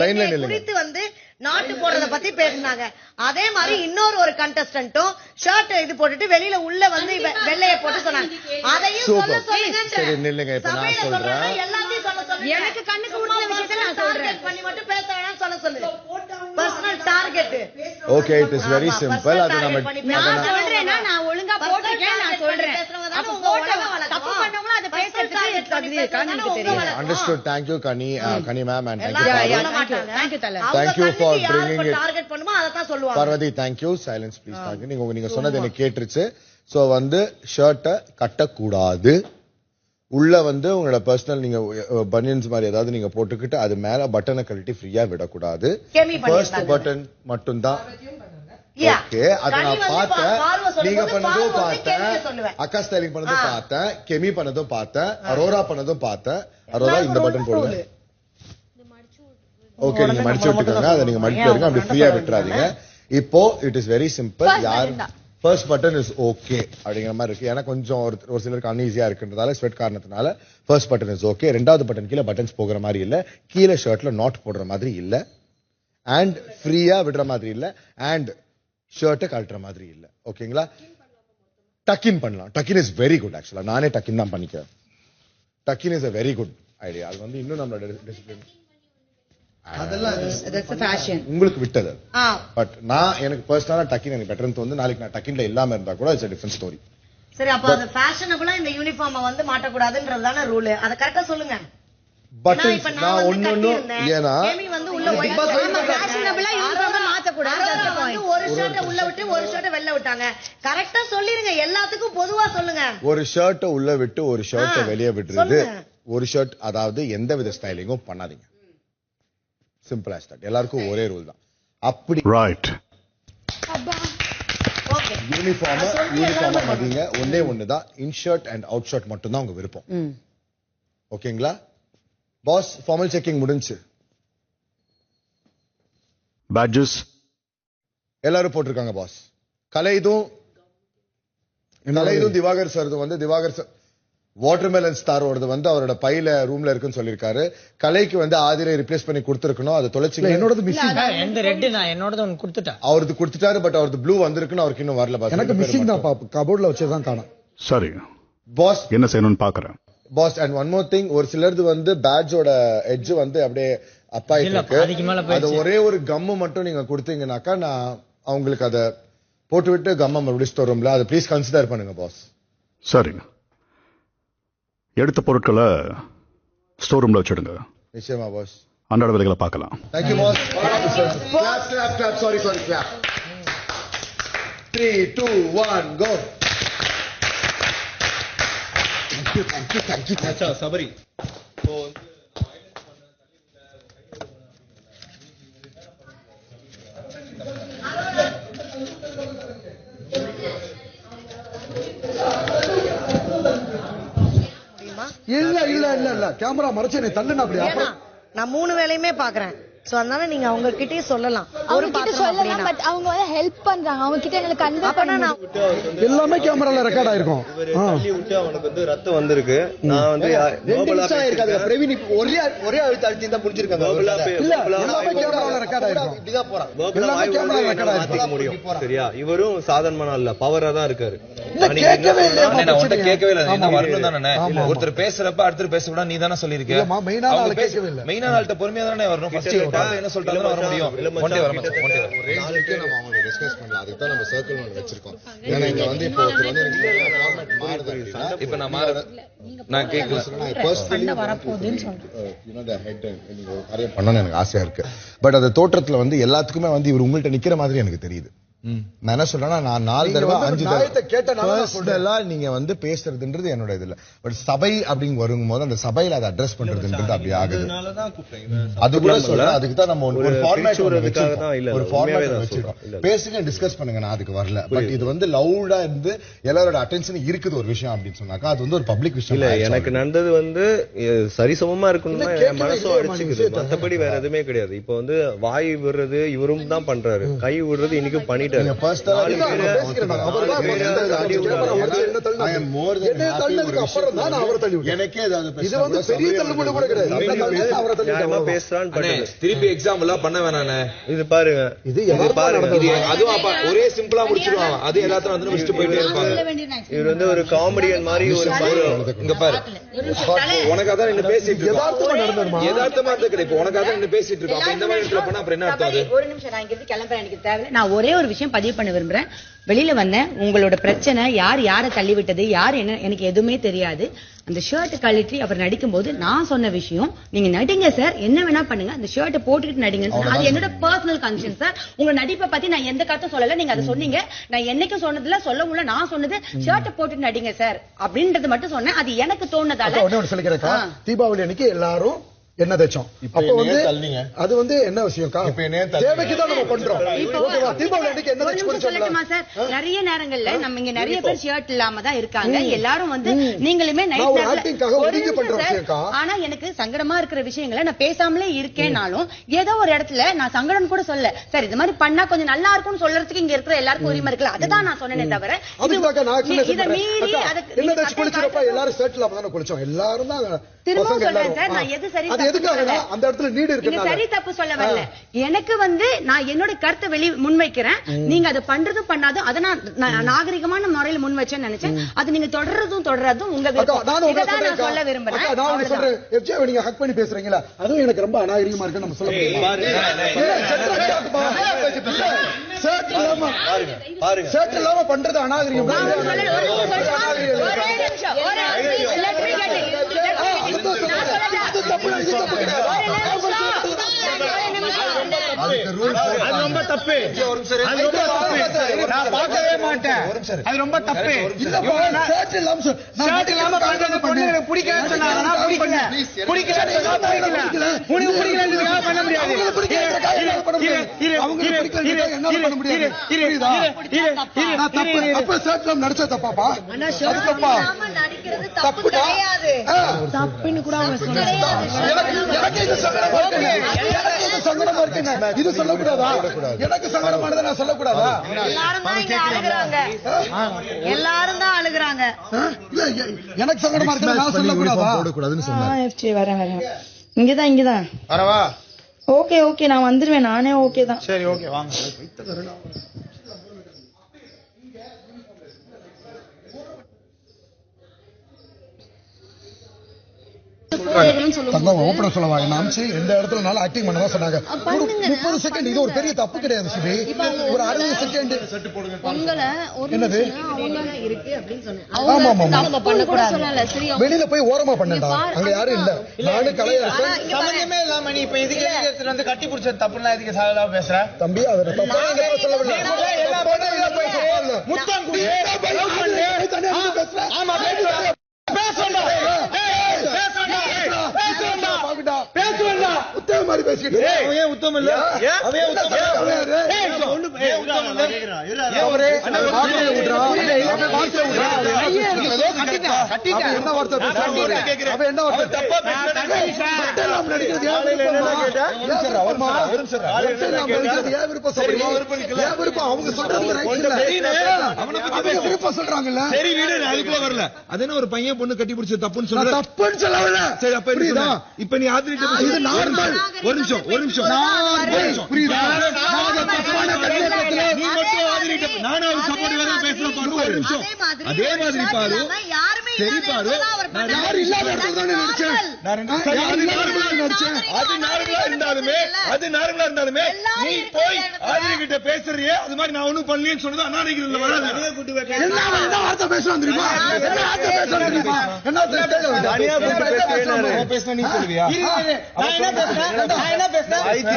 லைன்ல நில்லுங்க. குறித்து வந்து நாட்டு போடுறத பத்தி பேசினாங்க. அதே மாதிரி இன்னொரு ஒரு கண்டஸ்டன்ட்டும் ஷர்ட் இது போட்டுட்டு வெளியில உள்ள வந்து வெள்ளைய போட்டு சொன்னாங்க. அதையும் சொல்ல சொல்லுங்க. சரி நில்லுங்க, இப்ப நான் சொல்றேன். எல்லாத்தையும் சொல்ல சொல்லுங்க. எனக்கு கண்ணுக்கு உள்ள விஷயத்தை நான் சொல்றேன். பண்ணி மட்டும் பேச வேணாம்னு சொல்ல சொல்லு. Personal target. Okay, it is very simple. அது நம்ம நான் சொல்றேன்னா நான் ஒழுங்கா போட்டுக்கேன் நான் சொல்றேன். அப்ப போட்டோ தப்பு பண்ணவங்க அத பேசுறதுக்கு தகுதி இருக்கான்னு எனக்கு தெரியும். Understood. Thank you Ghani ma'am and thank you. Thank you தல. Thank you for bringing it. Target பண்ணுமா அத தான் சொல்லுவாங்க. Parvati thank you. Silence please. Thank you. நீங்க சொன்னது எனக்கு கேட்டுருச்சு. சோ வந்து ஷர்ட்டை கட்ட கூடாது. உள்ள வந்து உங்களோட பர்சனல் நீங்க பனியன்ஸ் மாதிரி ஏதாவது நீங்க போட்டுக்கிட்டு அது மேல பட்டனை கழட்டி ஃப்ரீயா விடக்கூடாது. ஃபர்ஸ்ட் பட்டன் மட்டும் தான். ஓகே, அத நான் பார்த்தேன். நீங்க பண்ணதும் பார்த்தேன், அக்கா ஸ்டைலிங் பண்ணதும் பார்த்தேன், கெமி பண்ணதும் பார்த்தேன், அரோரா பண்ணதும் பார்த்தேன். அரோரா இந்த பட்டன் போடுங்க. ஓகே, நீங்க மடிச்சு விட்டுக்கோங்க. அதை நீங்க மடிச்சு விடுங்க, அப்படி ஃப்ரீயா விட்டுறாதீங்க. இப்போ இட் இஸ் வெரி சிம்பிள். யார் ஃபர்ஸ்ட் பட்டன் இஸ் ஓகே அப்படிங்கிற மாதிரி இருக்கு. ஏன்னா கொஞ்சம் ஒரு சிலருக்கு அன்ஈஸியா இருக்குன்றதால ஸ்வெட் காரணத்தினால ஃபர்ஸ்ட் பட்டன் இஸ் ஓகே. ரெண்டாவது பட்டன் கீழே பட்டன்ஸ் போகிற மாதிரி இல்ல, கீழே ஷர்ட்ல நாட் போடுற மாதிரி இல்ல, அண்ட் ஃப்ரீயா விடுற மாதிரி இல்ல, அண்ட் ஷர்ட்டை கழட்டுற மாதிரி இல்ல. ஓகேங்களா? டக்கின் பண்ணலாம். Tuck in is very good. ஆக்சுவலா நானே டக்கின் தான் பண்ணிக்கிறேன். Tuck in is a very good idea. அது வந்து இன்னும் நம்மளோட டிசிப்ளின் உங்களுக்கு விட்டது. பட் நான் எனக்கு பர்சனலா டக்கின் எனக்கு பெட்டர்னு தோணுது. நாளைக்கு நான் டக்கின்ல இல்லாம இருந்தா கூட இட்ஸ் a different story. சரி, அப்ப அது ஃபேஷனபிளா இந்த யூனிஃபார்மை வந்து மாட்ட கூடாதுன்றதுதான ரூல். அத கரெக்ட்டா சொல்லுங்க. பட்டன்ஸ் நான் ஒண்ணு ஏனா கேமி வந்து உள்ள ஃபேஷனபிளா யூனிஃபார்ம் மாத்த கூடாது. ஒரு ஷர்ட் உள்ள விட்டு ஒரு ஷர்ட் வெளிய விட்டாங்க. கரெக்ட்டா சொல்லிருங்க. எல்லாத்துக்கும் பொதுவா சொல்லுங்க. ஒரு ஷர்ட் உள்ள விட்டு ஒரு ஷர்ட் வெளிய விடுறது. ஒரு ஷர்ட் அதாவது எந்த வித ஸ்டைலிங்கும் பண்ணாதீங்க. Simple as that. எல்லாருக்கும் ஒரே ரூல் தான். அப்படி ரைட். Okay, uniform மதிங்க. ஒண்ணே தான் இன்ஷர்ட் அண்ட் அவுட் ஷர்ட் மட்டும் தான் உங்க விருப்பம். ஓகேங்களா பாஸ்? ஃபார்மல் செக்கிங் முடிஞ்சு. பேட்ஜஸ் எல்லாரும் போட்டிருக்காங்க பாஸ். கலைதும் திவாகர் சார் வந்து திவாகர் சார் வாட்டர்மெலன் ஸ்டாரோடது வந்து அவரோட பையில ரூம்ல இருக்குன்னு சொல்லிருக்காரு. கலைக்கு வந்து ஆதிரை ரிப்ளேஸ் பண்ணி கொடுத்துருக்கணும். அதை தொலைச்சிங்க. என்னோடது மிஸ்ஸிங். என்னோடது ஒன்னு கொடுத்துட்டேன். அவரது கொடுத்துட்டாரு. பட் அவரது ப்ளூ வந்திருக்குன்னு அவருக்கு இன்னும் வரல பாஸ். எனக்கு மிஸ்ஸிங் தான். கபோர்ட்ல வச்சதான் காணோம். சரி பாஸ், என்ன செய்யணும்னு பாக்குறேன். Boss and one more thing, ஒரு சிலருக்கு வந்து பேட்ஜோட எட்ஜ் வந்து அப்படியே அப்பாயிட்டு இருக்கு. அது ஒரே ஒரு கம்மு மட்டும் நீங்க கொடுத்தீங்கன்னாக்கா நான் அவங்களுக்கு அதை போட்டு விட்டு கம்ம மறுபடியும் ஸ்டோர் ரூம்ல அதை ப்ளீஸ் கன்சிடர் பண்ணுங்க பாஸ். சரி, எடுத்த பொருட்களை ஸ்டோர் ரூம்ல வச்சிடுங்க. நிச்சயமா பாஸ். அன்றாட வேலைகளை பார்க்கலாம். Thank you boss. Clap. Sorry clap. 3 2 1 go. அச்சா சபரி. இல்ல கேமரா மறைச்சு நீ தள்ளுனா அப்படியே. நான் 3 வேலையுமே பாக்குறேன். சோ அதனால நீங்க அவங்க கிட்டயே சொல்லலாம். ஒரு கிட்ட சொல்லலாம். பட் அவங்க வந்து ஹெல்ப் பண்றாங்க. அவங்க கிட்ட எனக்கு கன்வே பண்ணா எல்லாமே கேமரால ரெக்கார்ட் ஆயிருக்கும். தள்ளி விட்டு அவனுக்கு வந்து ரத்தம் வந்திருக்கு. நான் வந்து நோபலா இருக்காது. பிரவீன் ஒரே அழுத்தி தான் புடிச்சிருக்காங்க. இல்ல எல்லாமே கேமரால ரெக்கார்ட் ஆயிருக்கும். இப்படிதான் போறான். எல்லாமே கேமரால ரெக்கார்ட் மாத்திக்க முடியும். சரியா? இவரும் சாதாரணமான இல்ல, பவரா தான் இருக்காரு. கேட்கவே இல்ல. நான் உன்கிட்ட கேட்கவே இல்ல. நீ வரணும் தானே. ஒருத்தர் பேசுறப்ப அடுத்து பேச கூட நீ தானே சொல்லிருக்க. மெயினான ஆள் கேட்கவே இல்ல. மெயினான ஆள்கிட்ட பொறுமையா தானே வரணும். ஃபர்ஸ்ட் கேட்டா என்ன சொல்றாங்க வர முடியும். ஒன்டே வர மச்சான், ஒன்டே வர. ரேஞ்சுக்கு நம்ம அவங்க டிஸ்கஸ் பண்ணலாம். அதுக்கு தான் நம்ம சர்க்கிள் ஒன்று வச்சிருக்கோம். ஏன்னா இங்க வந்து இப்போ ஒருத்தர் வந்து எனக்கு ஃபார்மேட் மாறுது அப்படின்னா இப்ப நான் கேட்கல. பர்சனலி வரப்போகுதுன்னு சொல்றேன். யூ நோ தி ஹெட் நீங்க ஒரு காரியம் பண்ணனும் எனக்கு ஆசையா இருக்கு. பட் அந்த தோற்றத்துல வந்து எல்லாத்துக்குமே வந்து இவர் உங்கள்ட்ட நிக்கிற மாதிரி எனக்கு தெரியுது. நான் என்ன சொல்றேன்னா நான் 4 தடவை 5 தடவை நீங்க வந்து பேசுறதுன்றது என்னோட இதுல. பட் சபை அப்படின்னு வரும்போது அந்த சபையில அதை அட்ரஸ் பண்றதுன்றது அப்படி ஆகுது. அது கூட சொல்றேன். அதுக்கு தான் நம்ம ஒரு ஃபார்மேட் வச்சிருக்கோம். பேசுங்க, டிஸ்கஸ் பண்ணுங்க. நான் அதுக்கு வரல. பட் இது வந்து லவுடா இருந்து எல்லாரோட அட்டென்ஷன் இருக்குது ஒரு விஷயம் அப்படின்னு சொன்னாக்கா அது வந்து ஒரு பப்ளிக் விஷயம் இல்ல. எனக்கு நடந்தது வந்து சரிசமமா இருக்கணும்னா என் மனசும் அடிச்சுக்குது. மத்தபடி வேற எதுவுமே கிடையாது. இப்ப வந்து வாய் விடுறது இவரும் தான் பண்றாரு, கை விடுறது இன்னைக்கு பண்ணிட்டு இது வந்து பெரிய தள்ளுபடி கூட கிடையாது. திருப்பி எக்ஸாம் எல்லாம் பண்ண வேணானே. இது பாருங்க, இது பாருங்க, அதுவும் ஒரே சிம்பிளா முடிச்சிருவாங்க. அது எல்லாத்தையும் வந்து முடிச்சுட்டு போயிட்டே இருப்பாங்க. இவர் வந்து ஒரு காமெடியன் மாதிரி ஒரு இங்க பாரு, உனக்காக தான் என்ன பேசிட்டு இருக்கோம். யதார்த்தமா இருந்த கிடையாது. உனக்காக தான் என்ன பேசிட்டு இருக்கோம். அப்ப இந்த மாதிரி இடத்துல போனா அப்புறம் என்ன அர்த்தம்? அது ஒரு நிமிஷம், நான் இங்க கிளம்புறேன், எனக்கு தேவை. நான் ஒரே ஒரு விஷயம் பதிவு பண்ண விரும்புறேன். வெளியில வந்தேன், உங்களோட பிரச்சனை யாரை தள்ளி விட்டது, யார் என்ன, எனக்கு எதுவுமே தெரியாது. அந்த ஷர்ட் கழட்டி அவர் நடிக்கும் போது நான் சொன்ன விஷயம், நீங்க நடிங்க சார், என்ன வேணா பண்ணுங்க, அந்த ஷர்ட் போட்டுட்டு நடிங்க. அது என்னோட பர்சனல் கன்சர்ன் சார். உங்க நடிப்பை பத்தி நான் எந்த கருத்தும் சொல்லல. நீங்க அதை சொன்னீங்க. நான் என்னைக்கும் சொன்னதுல சொல்ல முடியல. நான் சொன்னது ஷர்ட் போட்டுட்டு நடிங்க சார் அப்படின்றது மட்டும் சொன்னேன். அது எனக்கு தோணுதால சொல்லிக்கிறேன். தீபாவளி அன்னைக்கு எல்லாரும் என்ன தச்சோம். அப்ப வந்து அது வந்து என்ன விஷயம் தேவைக்கு தான் நம்ம பண்றோம். தீபாவளி அன்னைக்கு என்ன தச்சு சொல்லட்டுமா சார்? நிறைய நேரங்கள்ல நம்ம இங்க நிறைய பேர் ஷர்ட் இல்லாம தான் இருக்காங்க. எல்லாரும் வந்து நீங்களுமே நைட் நேரத்துல. ஆனா எனக்கு சங்கடமா இருக்கிற விஷயங்களை நான் பேசாமலே இருக்கேனாலும் ஏதோ ஒரு இடத்துல நான் சங்கடம் கூட சொல்ல சார், இது மாதிரி பண்ணா கொஞ்சம் நல்லா இருக்கும்னு சொல்றதுக்கு இங்க இருக்கிற எல்லாருக்கும் உரிமை இருக்குல்ல. அதுதான் நான் சொன்னேனே தவிர இதை மீறி எல்லாரும் ஷர்ட் இல்லாம தானே குளிச்சோம். எல்லாரும் தான் திரும்பவும் சொல்றேன் சார், நான் எது சரி அந்த இடத்துல நீடு இருக்கு. சரி தப்பு சொல்ல வரல. எனக்கு வந்து நான் என்னோட கருத்தை முன்வைக்கிறேன். நீங்க அதை பண்றதும் பண்ணாதும் அதை நான் நாகரிகமான முறையில முன் வச்சேன்னு நினைச்சேன். அது நீங்க தொடர்றதும் உங்க விருப்பம். நான் சொல்ல விரும்புறேன். நான் சொல்றேன், எஃப்ஜே நீங்க ஹக் பண்ணி பேசுறீங்களா, அதுவும் எனக்கு ரொம்ப அநாகரிகமா இருக்கு. நம்ம சொல்ல முடியும். ஷர்ட் இல்லாம பண்றது அநாகரிகம். அது ரொம்ப தப்பு. நான் பார்க்கவே மாட்டேன். அது ரொம்ப தப்பு. பொண்ணுங்களுக்கு பிடிக்கல சொன்னாங்கன்னா பிடிக்கல, பிடிக்கல உனக்கு பிடிக்கல பண்ண முடியாது. நடிச்சா தப்பாப்பா? தப்புன்னு கூட சங்கடமா இருக்கு. இது சொல்லக்கூடாதா? எனக்கு சங்கடமானதை நான் சொல்லக்கூடாதா? எல்லாரும் தான் அழுகுறாங்க. எனக்கு சங்கடமா இருக்கு, நான் சொல்லக்கூடாதா? வரேன். இங்கதான் வரவா? ஓகே நான் வந்துருவேன். நானே ஓகே தான். சரி ஓகே வாங்க. ஓப்பனா சொல்லவா? என்ன அமிச்சு எந்த இடத்துல ஆக்டிங் பண்ணதான் சொன்னாங்க. 30 செகண்ட். இது ஒரு பெரிய தப்பு கிடையாது சிபி. ஒரு 60 செகண்ட் என்னது? வெளியில போய் ஓரமா பண்ணா அங்க யாரும் இல்ல. நானும் சம்பந்தமே இல்லாம நீ இப்ப இதுக்கு வந்து கட்டி பிடிச்ச தப்புலாம் இதுக்கு சாதா பேசுற தம்பி. அதை முத்தம் குடி சொல்றாங்கல்ல. சரி வீடு அதுக்குள்ள வரல. அது என்ன ஒரு பையன் பொண்ணு கட்டி பிடிச்ச தப்புன்னு சொல்ற? தப்புன்னு சொல்லல. சரி அப்ப புரியுதா? இப்ப நீ ஆதிரிட்ட இது நார்மல். ஒரு நிமிஷம் புரியுதா? நீ மட்டும் ஆதிரிட்ட நானும் சப்போர்ட் வேற பேசலாம். ஒரு நிமிஷம். அதே மாதிரி பாரு, யாருமே சரி பாரு, நான் யாரு இல்லாத இடத்துல தானே நடிச்சேன். அது நார்மலா இருந்தாலுமே நீ போய் ஆதிரி கிட்ட பேசுறியே, அது மாதிரி நான் ஒண்ணும் பண்ணலன்னு சொன்னது அநாகரிகம் வராது. என்ன வார்த்தை பேசுவான் தெரியுமா? பேசுனா நீ சொல்லுவியா?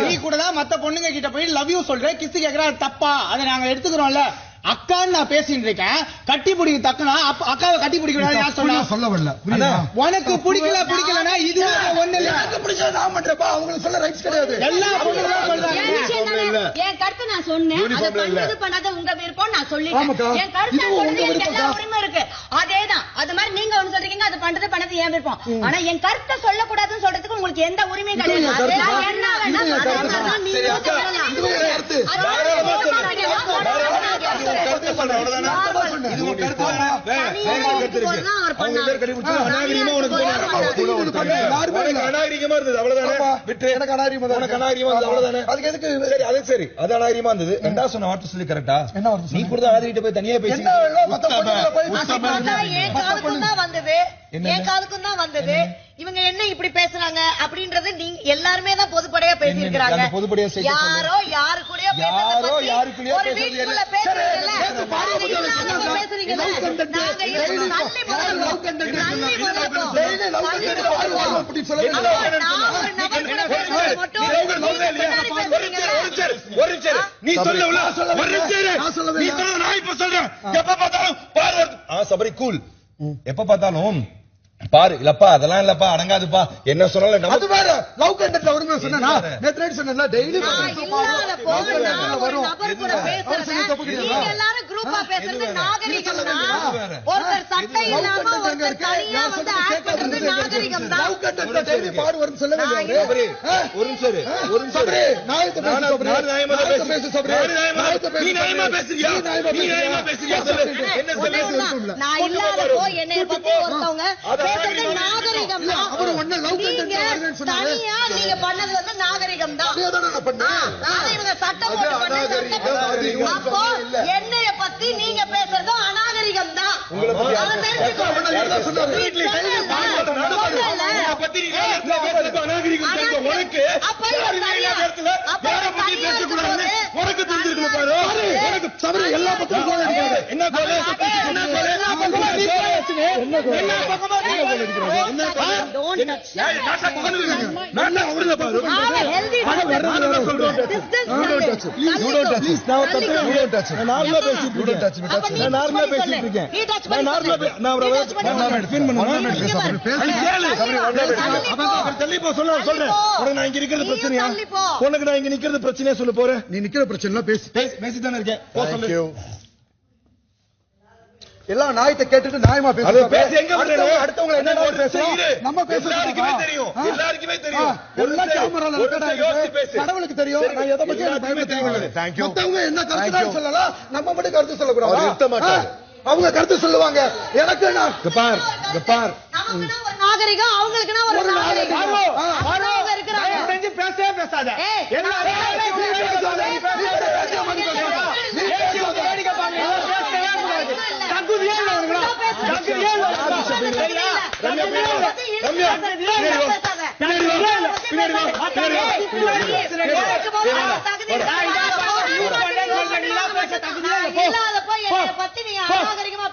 நீ கூட தான் மத்த பொண்ணுங்க கிட்ட போய் லவ் யூ சொல்றேன், கிஸ் கேக்குறா, தப்பா? அதை நாங்க எடுத்துக்கிறோம்ல. அக்கான்னு நான் பேசிட்டு இருக்கேன், கட்டி பிடிக்க தக்கனா அக்காவை கட்டி பிடிக்க யார் சொன்னா? சொல்ல வரல. உனக்கு பிடிக்கலனா இது ஒண்ணு இல்ல. எனக்கு பிடிச்சது நான் பண்றப்பா, அவங்களுக்கு சொல்ல ரைட்ஸ் கிடையாது. எல்லா பொண்ணுங்களும் சொல்றாங்க. என் கருத்து நான் சொன்னேன், அதை பண்ணது பண்ணாத உங்க விருப்பம் நான் சொல்லிட்டேன். என் கருத்து எனக்கு எல்லா உரிமை இருக்கு. அதேதான் அது மாதிரி நீங்க ஒண்ணு சொல்றீங்க, அது பண்றது பண்ணது என் விருப்பம். ஆனா என் கருத்தை சொல்லக்கூடாதுன்னு சொல்றதுக்கு உங்களுக்கு எந்த உரிமையும் கிடையாது. என்ன வேணா நீ கூட ஆதிரிட்ட போய் தனியா பேசி என் காதுக்கும் தான் வந்தது. இவங்க என்ன இப்படி பேசுறாங்க அப்படின்றது நீங்க எல்லாருமே தான் பொதுப்படையா பேசியிருக்கிறாங்க. யாரோ யாரு கூடயோ நீ சொல்ல எப்ப பார்த்தாலும் பாரு இல்லப்பா, அதெல்லாம் இல்லப்பா, அடங்காதுப்பா, என்ன சொன்னாலும் அது வேற. லவ் கண்டென்ட்ல வருமே சொன்னா நேத்து நைட் சொன்னேன்ல, டெய்லி வரும். எல்லாரும் குரூப்பா பேசுறது நாகரிகம் தான். ஒருத்தர் சட்டை இல்லாம ஒருத்தர் தனியா வந்து ஆக்ட் பண்றது நாகரிகம் தான். லவ் கண்டென்ட்ல டெய்லி பாரு வரும்னு சொல்லவே இல்ல. ஒரு நிமிஷம் சபரி, நாயத்தை பேசு சபரி. நீ நியாயமா பேசுறியா? என்ன சொல்ல? நான் இல்லாதப்போ என்னைய பத்தி ஒருத்தவங்க பேசுறது நாகரிகம் தான். அவரு ஒண்ணு லவ் கண்டென்ட்ல வருதுன்னு சொன்னாரு. தனியா நீங்க பண்ணது வந்து நாகரிகம் தான். ஆனா இவங்க சட்டம் போட்டு பண்ணது. அப்போ என்னைய பத்தி நீங்க பேசுறதும் அநாகரிகம் தான். அதை தெரிஞ்சுக்கோ. சபரி எல்லா பக்கமும் என்ன பிரச்சனையா சொல்ல போறேன். நீ நிக்கிற பிரச்சனை பேசித்தானே இருக்கேன். எல்லா நாயத்தை கேட்டுட்டு நியாயமா பேசி எங்க அடுத்தவங்க என்ன பேசுறோம் நம்ம பேசுறோம். எல்லாருக்குமே தெரியும். எல்லா கேமரால ரெக்கார்ட் ஆயிருக்கு. கடவுளுக்கு தெரியும். நான் எதை பத்தி பயப்பட தேவையில்லை. மத்தவங்க என்ன கருத்து சொல்லலாம், நம்ம மட்டும் கருத்து சொல்லக்கூடாது. அவங்க கருத்து சொல்லுவாங்க. எனக்கு நான் பார் நாகரிகம், அவங்களுக்கு ஒரு நாகரிகம். செஞ்சு பேசவே பேசாத.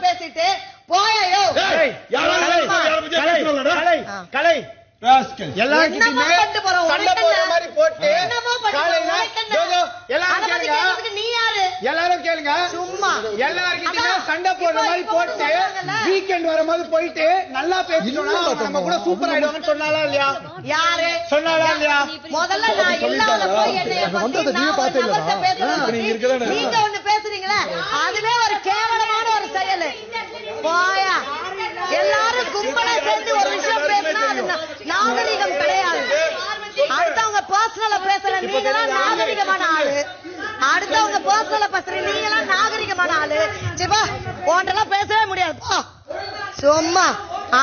பேசிட்டு போயோ கலை எல்லாருக்கிட்டையுமே சண்டை போடுற மாதிரி போட்டு எல்லாரும் கேளுங்க. சும்மா எல்லாருக்கிட்டையுமே சண்டை போடுற மாதிரி போட்டு வீக்கெண்ட் வரும்போது போயிட்டு நல்லா பேசிட்டோம்னா நம்ம கூட சூப்பர் ஆயிடுவாங்கன்னு சொன்னாலா இல்லையா? யாரு சொன்னாலா இல்லையா? முதல்ல நான் இல்லாதப்போ என்னைய பத்தி நீங்க ஒண்ணு பேசுறீங்களா, அதுவே ஒரு கேவலமான ஒரு செயல். போயா, எல்லாரும் கும்பலா சேர்ந்து ஒரு விஷயம் பேசினா அது நாகரிகம் கிடையாது. அடுத்தவங்க பர்சனலா பேசுற நீங்களாம் நாகரிகமான ஆளு. அடுத்தவங்க பர்சனலா பேசுற நீங்களாம் நாகரிகமான ஆளு. சிவா போன்றெல்லாம் பேசவே முடியாது. சும்மா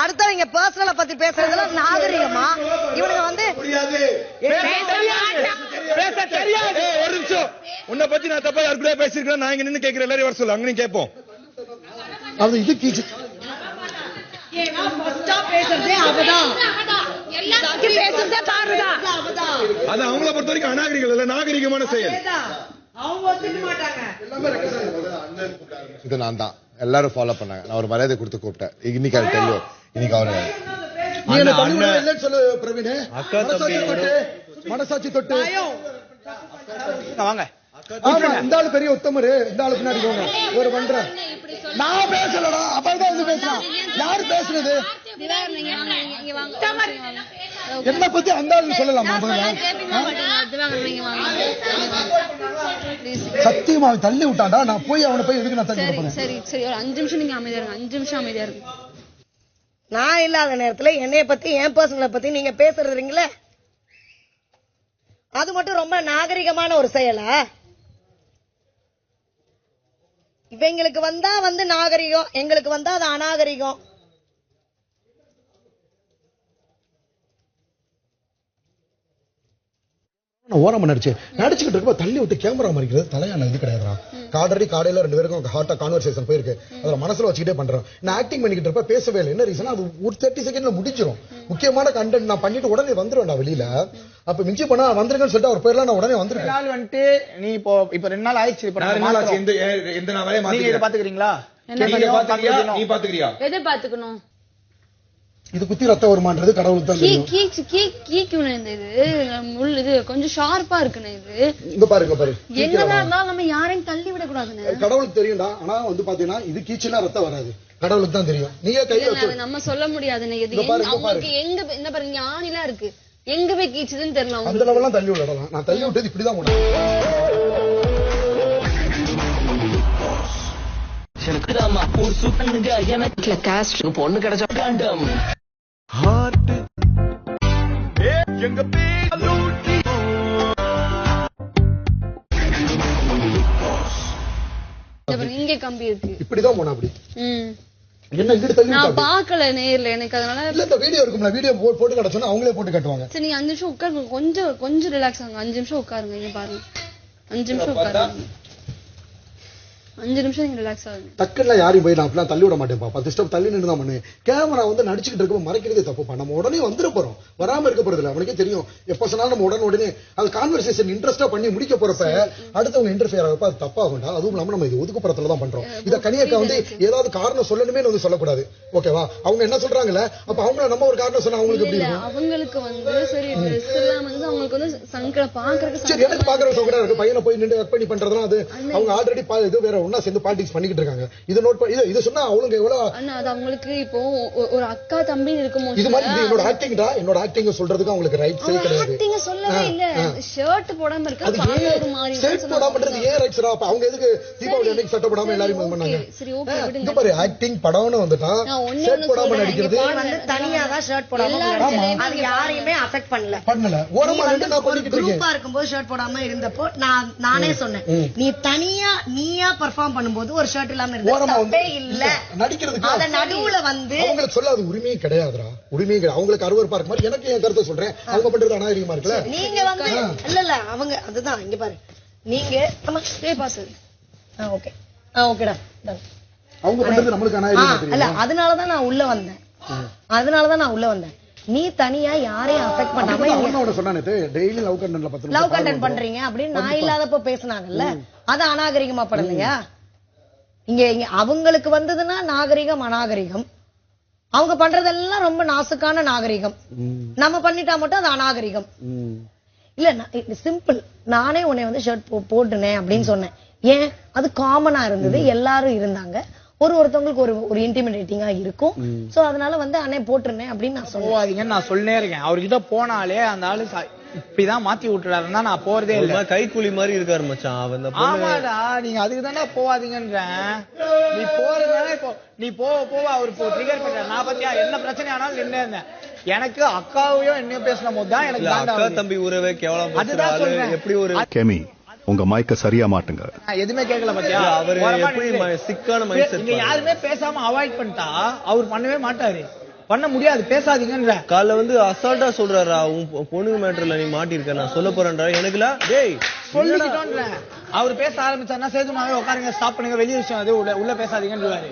அடுத்தவங்க பர்சனலா பத்தி பேசுறதுலாம் நாகரிகமா? இவனுங்க வந்து பேச தெரியாது. ஒரு நிமிஷம், உன்னை பத்தி நான் தப்பா யாரு கூட பேசிருக்கேன், நான் இங்க நின்னு கேட்கிறேன். எல்லாரும் வர சொல்லு, அங்கேயும் கேட்போம். அது இது ஏன்னா ஃபர்ஸ்டா பேசுறதே அவதான். பேசுறதே பாருதான். அது அவங்கள பொறுத்த வரைக்கும் அநாகரிகம் இல்ல, நாகரிகமான செயல். அவங்க ஒத்துக்க மாட்டாங்க. இது நான் தான் எல்லாரும் ஃபாலோ பண்ணாங்க. நான் ஒரு மரியாதை கொடுத்து கூப்பிட்டேன். இன்னைக்கு அது தெரியும். இன்னைக்கு அவரு நீ என்ன தள்ளி விட இல்லன்னு சொல்லு பிரவீன். அக்கா தம்பி மனசாட்சி தொட்டு வாங்க. ஆமா, இந்த ஆளு பெரிய உத்தமரு, இந்த ஆளு பின்னாடி போங்க. ஒரு பண்ற நான் பேசலடா, அப்பதான் வந்து பேசலாம். யாரு பேசுறது? என்ன பத்தி அந்த ஆளு சொல்லலாமா? சத்தியமா தள்ளி விட்டாண்டா. நான் போய் அவனை போய் எதுக்கு நான் தள்ளி விட போறேன்? சரி சரி, ஒரு 5 நிமிஷம் நீங்க அமைதியா இருங்க. 5 நிமிஷம் அமைதியா இருங்க. நான் இல்லாத நேரத்துல என்னைய பத்தி என் பர்சனலை பத்தி நீங்க பேசுறீங்களே, அது மட்டும் ரொம்ப நாகரிகமான ஒரு செயலா? இவங்களுக்கு வந்தா வந்து நாகரிகம், எங்களுக்கு வந்தா அது அநாகரிகம். ஓரம் நடிச்சுக்கிட்டு இருக்க தள்ளி விட்டு கேமரா மறிக்கிறது தலையான இது கிடையாதுடா. ஆல்ரெடி காலையில 2 பேருக்கும் ஹார்ட்டா கான்வர்சேஷன் போயிருக்கு. அதுல மனசுல வச்சுக்கிட்டே பண்றேன். நான் ஆக்டிங் பண்ணிக்கிட்டு இருப்ப பேசவே இல்லை. என்ன ரீசன்? அது ஒரு 30 செகண்ட்ல முடிஞ்சிடும். முக்கியமான கண்டென்ட் நான் பண்ணிட்டு உடனே வந்துருவேன்டா வெளியில. அப்ப மிஞ்சி பண்ணா வந்துருங்கன்னு சொல்லிட்டு அவர் பேர்லாம் நான் உடனே வந்துருக்கேன். நாள் வந்துட்டு நீ இப்போ 2 நாள் ஆயிடுச்சு. இப்ப 2 நாள் ஆச்சு. இந்த நான் வேலையை நீங்க இத பாத்துக்கிறீங்களா? நீ பாத்துக்கிறியா? எதை பாத்துக்கணும்? இது குத்தி ரத்தம் வருமானது கடவுளுக்கு தான் தெரியும். இது கொஞ்சம் ஷார்ப்பா இருக்குன்னு. இது இங்க பாருங்க பாரு. என்னதான் இருந்தாலும் நம்ம யாரையும் தள்ளி விட கூடாதுன்னு கடவுளுக்கு தெரியும்டா. ஆனா வந்து பாத்தீங்கன்னா இது கீச்சுனா ரத்தம் வராது. கடவுளுக்கு தான் தெரியும். நீங்க கையில வச்சு நம்ம சொல்ல முடியாதுன்னு. இது அவங்களுக்கு எங்க என்ன பாருங்க, ஆணிலாம் இருக்கு, எங்க போய் கீச்சுதுன்னு தெரியல. அந்த லெவல்லாம் தள்ளி விடலாம். நான் தள்ளி விட்டது இப்படிதான் பொண்ணு கிடைச்சா இங்க கம்பி இருக்கு. இப்படிதான் போனா அப்படி. என்ன இங்கிட்டு தள்ளி நான் பாக்கல நேர்ல, எனக்கு அதனால இல்ல. இந்த வீடியோ இருக்கும்ல, வீடியோ போட்டு கட்ட சொன்னா அவங்களே போட்டு கட்டுவாங்க. சரி, நீங்க 5 நிமிஷம் உட்காருங்க. கொஞ்சம் ரிலாக்ஸ் ஆகுங்க. 5 நிமிஷம் உட்காருங்க. இங்க பாருங்க, 5 நிமிஷம் உட்காருங்க. 5 நிமிஷம் நீங்க ரிலாக்ஸ் ஆகுங்க. டக்குல யாரையும் போய் நான் அப்படிலாம் தள்ளி விட மாட்டேன்ப்பா. 10 ஸ்டெப் தள்ளி நின்று தான் பண்ணுவேன். கேமரா வந்து நடிச்சுக்கிட்டு இருக்க மறைக்கிறதே தப்புப்பா. நம்ம உடனே வந்துட போறோம், வராம இருக்க போறது இல்ல. அவனுக்கே தெரியும் எப்ப சொன்னாலும் நம்ம உடனே அது கான்வர்சேஷன் இன்ட்ரெஸ்டா பண்ணி முடிக்க போறப்ப அடுத்தவங்க இன்டர்ஃபியர் ஆகப்ப அது தப்பாகும்டா. அதுவும் இல்லாம நம்ம இது ஒதுக்குப்புறத்துல தான் பண்றோம். இத கனியக்கா வந்து ஏதாவது காரணம் சொல்லணுமே வந்து சொல்லக்கூடாது. ஓகேவா? அவங்க என்ன சொல்றாங்கல்ல, அப்ப அவங்க நம்ம ஒரு காரணம் சொன்னா அவங்களுக்கு எப்படி இருக்கும்? அவங்களுக்கு வந்து சரி ட்ரெஸ் எல்லாம் வந்து அவங்களுக்கு வந்து சங்கடம் பாக்குறதுக்கு. சரி, எனக்கு பாக்குற சங்கடம் இருக்கு. பையனை போய் நின்று ஒர்க் பண்ணி பண்றதுலாம் அது அவங்க ஆல்ரெடி இது வேற ஒன்னா சேர்ந்து பாலிடிக்ஸ் பண்ணிக்கிட்டு இருக்காங்க. இது நோட் பண்ணி இது சொன்னா அவங்களுக்கு எவ்வளவு அண்ணா, அது அவங்களுக்கு இப்போ ஒரு அக்கா தம்பி இருக்கும்போது இது மாதிரி என்னோட ஆக்டிங்டா, என்னோட ஆக்டிங் சொல்றதுக்கு அவங்களுக்கு ரைட்ஸே கிடையாது. ஆக்டிங் சொல்லவே இல்ல. ஷர்ட் போடாம இருக்கு, பாக்க ஒரு மாதிரி ஷர்ட் போடாமன்றது ஏன் ரைட்ஸ்டா? அப்ப அவங்க எதுக்கு தீபாவளி அன்னைக்கு சட்டை போடாம எல்லாரும் பண்ணாங்க? சரி, ஓகே விடுங்க. இந்த பாரு, ஆக்டிங் படம்னு வந்துட்டா ஷர்ட் போடாம நடிக்கிறது வந்து தனியா தான் ஷர்ட் போடாம அது யாரையுமே அஃபெக்ட் பண்ணல. ஓரமா நின்னு நான் பண்ணிக்கிட்டு இருக்கேன். குரூப்பா இருக்கும்போது ஷர்ட் போடாம இருந்தப்போ நானே சொன்னேன், நீ தனியா நீயா பெர்ஃபார்ம் பண்ணும்போது ஒரு ஷர்ட் இல்லாம தப்பே இல்ல. நடிக்கிறதுக்கு அத நடுவுல வந்து அவங்களுக்கு சொல்லாத உரிமையே கிடையாதுடா. உரிமையே கிடையாது. அவங்களுக்கு அருவருப்பா இருக்கு மாதிரி எனக்கு என் கருத்தை சொல்றேன். அவங்க பண்றது அநாகரிகமா இருக்குல்ல. நீங்க வந்து இல்ல அவங்க அதுதான் இங்க பாரு. நீங்க நம்ம பாத்து ஓகே ஓகேடா. அவங்க பண்றது நம்மளுக்கு அநாகரிகம் இல்ல. அதனாலதான் நான் உள்ள வந்தேன். நீ தனியா யாரையும் அஃபெக்ட் பண்ணாம அவனோட சொன்னானே டெய்லி லவ் கண்டென்ட்ல பண்றீங்க அப்படின்னு நான் இல்லாதப்ப பேசுனாங்கல்ல, அது அநாகரிகமா படலையா? இங்க அவங்களுக்கு வந்ததுன்னா நாகரிகம் அநாகரிகம். அவங்க பண்றதெல்லாம் ரொம்ப நாசுக்கான நாகரிகம். நம்ம பண்ணிட்டா மட்டும் அது அநாகரிகம் இல்ல. சிம்பிள். நானே உன்னை வந்து ஷர்ட் போட்டுனேன் அப்படின்னு சொன்னேன். ஏன்? அது காமனா இருந்தது, எல்லாரும் இருந்தாங்க. ஒருத்தவங்களுக்கு ஒரு இன்டிமிடேட்டிங்கா இருக்கும். சோ அதனால வந்து அண்ணே போட்டுருந்தேன் அப்படின்னு நான் சொல்லுவாதீங்கன்னு நான் சொல்லினே இருக்கேன். அவர்கிட்ட போனாலே அந்த ஆளு இப்படிதான் மாத்தி விட்டுறாருன்னா நான் போறதே இல்ல. கைக்கூலி மாதிரி இருக்காரு மச்சான். ஆமாடா, நீங்க அதுக்கு தானே போவாதீங்கன்றேன். நீ போறதுனால இப்போ நீ போவ அவர் இப்போ ட்ரிகர் பண்ற. நான் பத்தியா என்ன பிரச்சனை ஆனாலும் நின்று இருந்தேன். எனக்கு அக்காவையும் என்னையும் பேசின போது தான் எனக்கு அக்கா தம்பி உறவே கேவலம். எப்படி ஒரு கேமி உங்க மைக்க சரியா மாட்டுங்க. எதுவுமே கேட்கல பத்தியா? அவரு எப்படி சிக்கான மைண்ட் செட். நீங்க யாருமே பேசாம அவாய்ட் பண்ணிட்டா அவர் பண்ணவே மாட்டாரு. பண்ண முடியாது, பேசாதீங்கன்ற. காலைல வந்து அசால்ட்டா சொல்றாரா, உன் பொண்ணுங்க மேட்டர்ல நீ மாட்டிருக்க, நான் சொல்ல போறேன்றா. எனக்குல டேய் சொல்லிக்கிட்டோன்ற. அவர் பேச ஆரம்பிச்சாருன்னா சேதுமாவே உட்காருங்க, ஸ்டாப் பண்ணுங்க, வெளிய விஷயம் அது உள்ள பேசாதீங்கன்றாரு.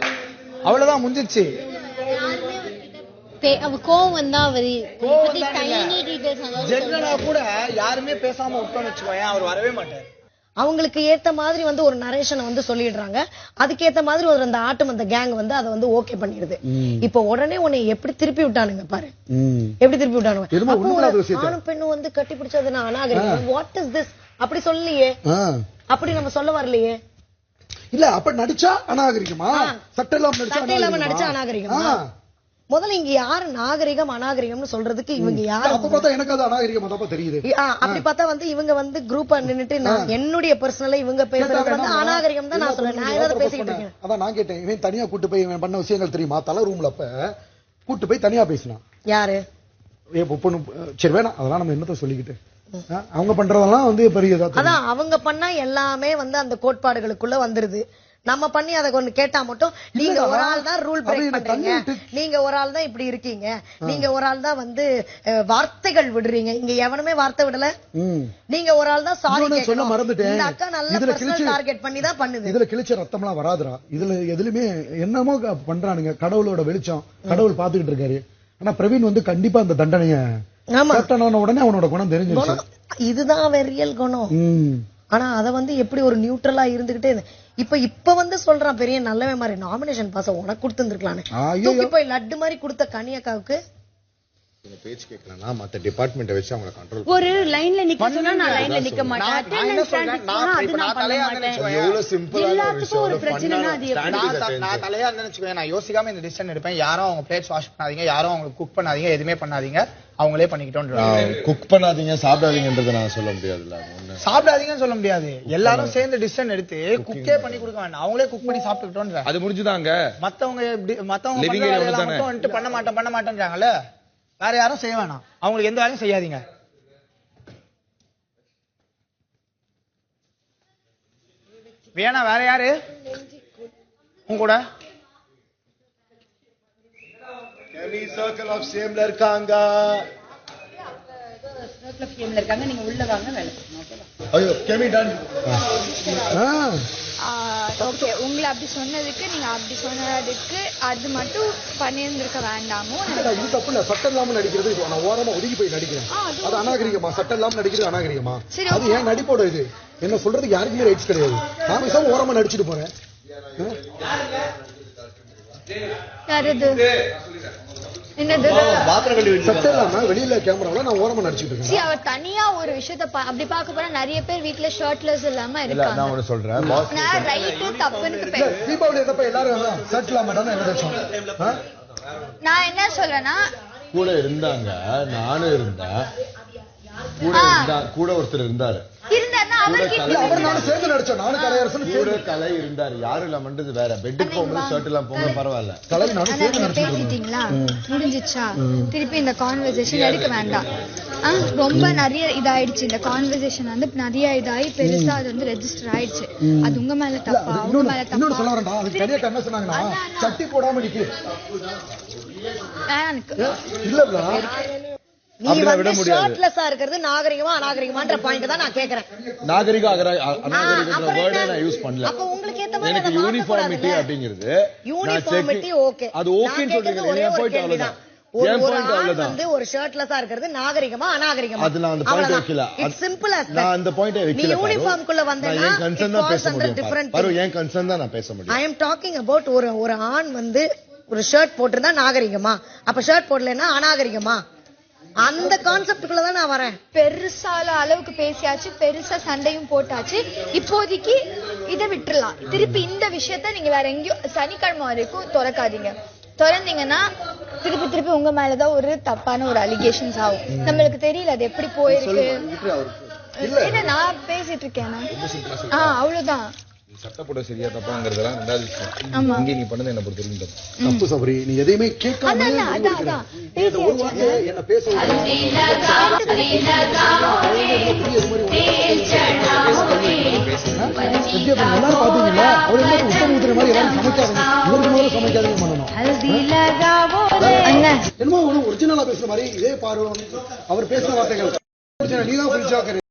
அவ்வளவுதான், முடிஞ்சிச்சு. அவ கோவம் வந்தா அவரு கோவம் டைனி டீடைல்ஸ் ஜெனரலா கூட யாருமே பேசாம விட்டோம்னு வச்சுக்கோயேன், அவர் வரவே மாட்டார். அவங்களுக்கு ஏத்த மாதிரி வந்து ஒரு நரேஷனை வந்து சொல்லிடுறாங்க, அதுக்கேத்த மாதிரி ஒரு அந்த ஆட்டம் அந்த கேங் வந்து அதை வந்து ஓகே பண்ணிடுது. இப்ப உடனே உன்னை எப்படி திருப்பி விட்டானுங்க பாரு, எப்படி திருப்பி விட்டானுங்க. ஆணும் பெண்ணும் வந்து கட்டி பிடிச்சது நான் அநாகரிகம், வாட் இஸ் திஸ் அப்படி சொல்லலையே, அப்படி நம்ம சொல்ல வரலையே. இல்ல அப்ப நடிச்சா அநாகரிகமா, சட்டை இல்லாம நடிச்சா அநாகரிகமா? முதல்ல இங்க யாரு நாகரிகம் அநாகரிகம்னு சொல்றதுக்கு இவங்க யாரு? அப்ப பார்த்தா எனக்கு அது அநாகரிகமா தான் தெரியுது. அப்படி பார்த்தா வந்து இவங்க வந்து குரூப்பா நின்னுட்டு என்னுடைய பர்சனலா இவங்க பேசுறது வந்து அநாகரிகம் தான் நான் சொல்றேன். நான் ஏதாவது பேசிக்கிட்டு இருக்கேன். அதான் நான் கேட்டேன், இவன் தனியா கூட்டு போய் இவன் பண்ண விஷயங்கள் தெரியுமா? தலை ரூம்ல அப்ப கூட்டு போய் தனியா பேசினான். யாரு? பொண்ணு. சரி வேணாம், அதெல்லாம் நம்ம என்னத்த சொல்லிக்கிட்டு, அவங்க பண்றதெல்லாம் வந்து பெரியதா. அதான் அவங்க பண்ணா எல்லாமே வந்து அந்த கோட்பாடுகளுக்குள்ள வந்துருது. நம்ம பண்ணி அதை ஒண்ணு கேட்டா மட்டும் நீங்க ஒரு ஆள் தான் ரூல் பிரேக் பண்றீங்க, நீங்க ஒரு ஆள் தான் இப்படி இருக்கீங்க, நீங்க ஒரு ஆள் தான் வந்து வார்த்தைகள் விடுறீங்க. இங்க எவனுமே வார்த்தை விடல, நீங்க ஒரு ஆள் தான் சாரி கேட்கணும். இந்த அக்கா நல்ல பர்சனல் டார்கெட் பண்ணி தான் பண்ணுது. இதுல கிழிச்ச ரத்தம்லாம் வராதுடா. இதுல எதுலயுமே என்னமோ பண்றானுங்க. கடவுளோட வெளிச்சம், கடவுள் பாத்துக்கிட்டு இருக்காரு. ஆனா பிரவீன் வந்து கண்டிப்பா அந்த தண்டனைய உடனே அவனோட குணம் தெரிஞ்சிருச்சு. இதுதான் ரியல் குணம். ஆனா அத வந்து எப்படி ஒரு நியூட்ரலா இருந்துகிட்டே இப்ப வந்து சொல்றான் பெரிய நல்லவே மாதிரி நாமினேஷன் பாஸ் உனக்கு கொடுத்துருக்கலான்னு போய் லட்டு மாதிரி கொடுத்த கனியக்காவுக்கு பேச்சு கேட்கலன்னா மத்த டிபார்ட்மெண்ட் வச்சு அவங்க கண்ட்ரோல். ஒரு லைன்ல நிக்க சொன்னா நான் லைன்ல நிக்க மாட்டேன். அட்டெண்டன்ஸ் ஸ்டாண்டிங் போனா அது நான் பண்ண மாட்டேன். எவ்வளவு சிம்பிளான ஒரு விஷயம். ஒரு பிரச்சனைனா அது எப்படி? நான் தலையா இருந்தேன்னு வச்சுக்கோங்க, நான் யோசிக்காம இந்த டிசிஷன் எடுப்பேன். யாரும் அவங்க பிளேட்ஸ் வாஷ் பண்ணாதீங்க, யாரும் அவங்களுக்கு குக் பண்ணாதீங்க, எதுவுமே பண்ணாதீங்க, அவங்களே பண்ணிக்கிட்டோம். குக் பண்ணாதீங்க சாப்பிடாதீங்கன்றத நான் சொல்ல முடியாதுல்ல. சாப்பிடாதீங்கன்னு சொல்ல முடியாது, எல்லாரும் சேர்ந்து டிசிஷன் எடுத்து குக்கே பண்ணி கொடுக்க வேண்டாம், அவங்களே குக் பண்ணி சாப்பிட்டுக்கிட்டோம். அது முடிஞ்சுதாங்க. மத்தவங்க பண்ண மாட்டேன்றாங்கல்ல, வேற யாரும் செய்ய வேணாம், அவங்களுக்கு எந்த வேலையும் செய்யாதீங்க. வேணா வேற யாரு உங்க கூட சர்க்கிள் ஆஃப் சேம்ல இருக்காங்க, சர்க்கிள் ஆஃப் சேம்ல இருக்காங்க. நீங்க உள்ள வாங்க, வேலை செய்யணும். ஐயோ கெமி டன். ஓகே, உங்களை அப்படி சொன்னதுக்கு நீங்க அப்படி சொன்னதுக்கு அது மட்டும் பண்ணியிருந்திருக்க வேண்டாமோ? இது தப்பு இல்ல. சட்டம் இல்லாம நடிக்கிறது நான் ஓரமா ஒதுங்கி போய் நடிக்கிறேன், அது அநாகரிகமா? சட்டம் இல்லாம நடிக்கிறது அநாகரிகமா? அது ஏன் நடிப்போட இது என்ன சொல்றதுக்கு யாருக்குமே ரைட்ஸ் கிடையாது. நான் பேசாம ஓரமா நடிச்சுட்டு போறேன். என்னது சட்டம் இல்லாம வெளியில கேமரால நான் ஓரமா நடிச்சுட்டு இருக்கேன். அவர் தனியா ஒரு விஷயத்தை அப்படி பார்க்க போனா நிறைய பேர் வீட்டுல ஷர்ட்லெஸ் இல்லாம இருக்காங்க. நான் ஒன்னு சொல்றேன், நான் ரைட் தப்புன்னு தீபாவளி தப்ப எல்லாரும் ஷர்ட் இல்லாம தானே நினைச்சோம். நான் என்ன சொல்றேன்னா கூட இருந்தாங்க, நானும் இருந்தேன், கூட ஒருத்தர் இருந்தாரு, கலை இருந்தாரு, யாரும் இல்ல மண்டது வேற. பெட்டுக்கு போகும்போது ஷர்ட் எல்லாம் போங்க பரவாயில்ல, பேசிட்டீங்களா முடிஞ்சிச்சா? திருப்பி இந்த கான்வர்சேஷன் எடுக்க வேண்டாம். ரொம்ப நிறைய இதாயிடுச்சு, இந்த கான்வர்சேஷன் வந்து நிறைய இதாயி பெருசா அது வந்து ரெஜிஸ்டர் ஆயிடுச்சு. அது உங்க மேல தப்பா உங்க மேல தப்பா? சொல்ல வரேன்டா, அது சரியா கண்ண சொன்னாங்கன்னா சட்டி போடாம நிக்கு இல்ல. நீ வந்து ஷர்ட்லெஸ்ஸா இருக்கிறது நாகரிகமா அநாகரிகமான்ற பாயிண்ட் தான் நான் கேக்குறேன். நாகரிகம் அநாகரிகம்ன்ற வேர்டை நான் யூஸ் பண்ணல. அப்ப உங்களுக்கு ஏத்த மாதிரி எனக்கு யூனிஃபார்மிட்டி அப்படிங்கிறது யூனிஃபார்மிட்டி ஓகே, அது ஓகேன்னு சொல்றீங்க. என் பாயிண்ட் அவ்வளவுதான். என் பாயிண்ட் அவ்வளவுதான். வந்து ஒரு ஷர்ட்லெஸ்ஸா இருக்கிறது நாகரிகமா அநாகரிகமா? அது நான் அந்த பாயிண்ட் வைக்கல. இட்ஸ் சிம்பிள் அஸ் நான் அந்த பாயிண்ட் வைக்கல. நீ யூனிஃபார்ம்க்குள்ள வந்தேனா என் கன்சர்ன் தான் பேச முடியும். பாரு என் கன்சர்ன் தான் நான் பேச முடியும். ஐ அம் டாக்கிங் அபௌட் ஒரு ஆண் வந்து ஒரு ஷர்ட் போட்டிருந்தா நாகரிகமா, அப்ப ஷர்ட் போடலன்னா அநாகரிகமா? அந்த கான்செப்டுக்குள்ள தான் நான் வரேன். பெருசால அளவுக்கு பேசியாச்சு, பெருசா சண்டையும் போட்டாச்சு. இப்போதைக்கு இதை விட்டுறலாம். திருப்பி இந்த விஷயத்த நீங்க வேற எங்கேயும் சனிக்கிழமை வரைக்கும் திறக்காதீங்க. திறந்தீங்கன்னா திருப்பி உங்க மேலதான் ஒரு தப்பான ஒரு அலிகேஷன்ஸ் ஆகும். நம்மளுக்கு தெரியல அது எப்படி போயிருக்கு. என்ன நான் பேசிட்டு இருக்கேன், அவ்வளவுதான். சட்டப்பட சரியா தப்பாங்கிறதெல்லாம் ரெண்டாவது விஷயம். இங்க நீ பண்ணது என்ன பொறுத்த வரைக்கும் தப்பு சபரி. நீ எதையுமே கேட்காம ஒரு வார்த்தை என்ன பேச எல்லாரும் பாத்தீங்களா? அவர் என்ன உத்தம மாதிரி எல்லாரும் சமைக்காதீங்க, இவருக்கு மேல சமைக்காதீங்க பண்ணணும். என்னமோ ஒரிஜினலா பேசுற மாதிரி இதே பாரு அவர் பேசுற வார்த்தைகள் நீதான்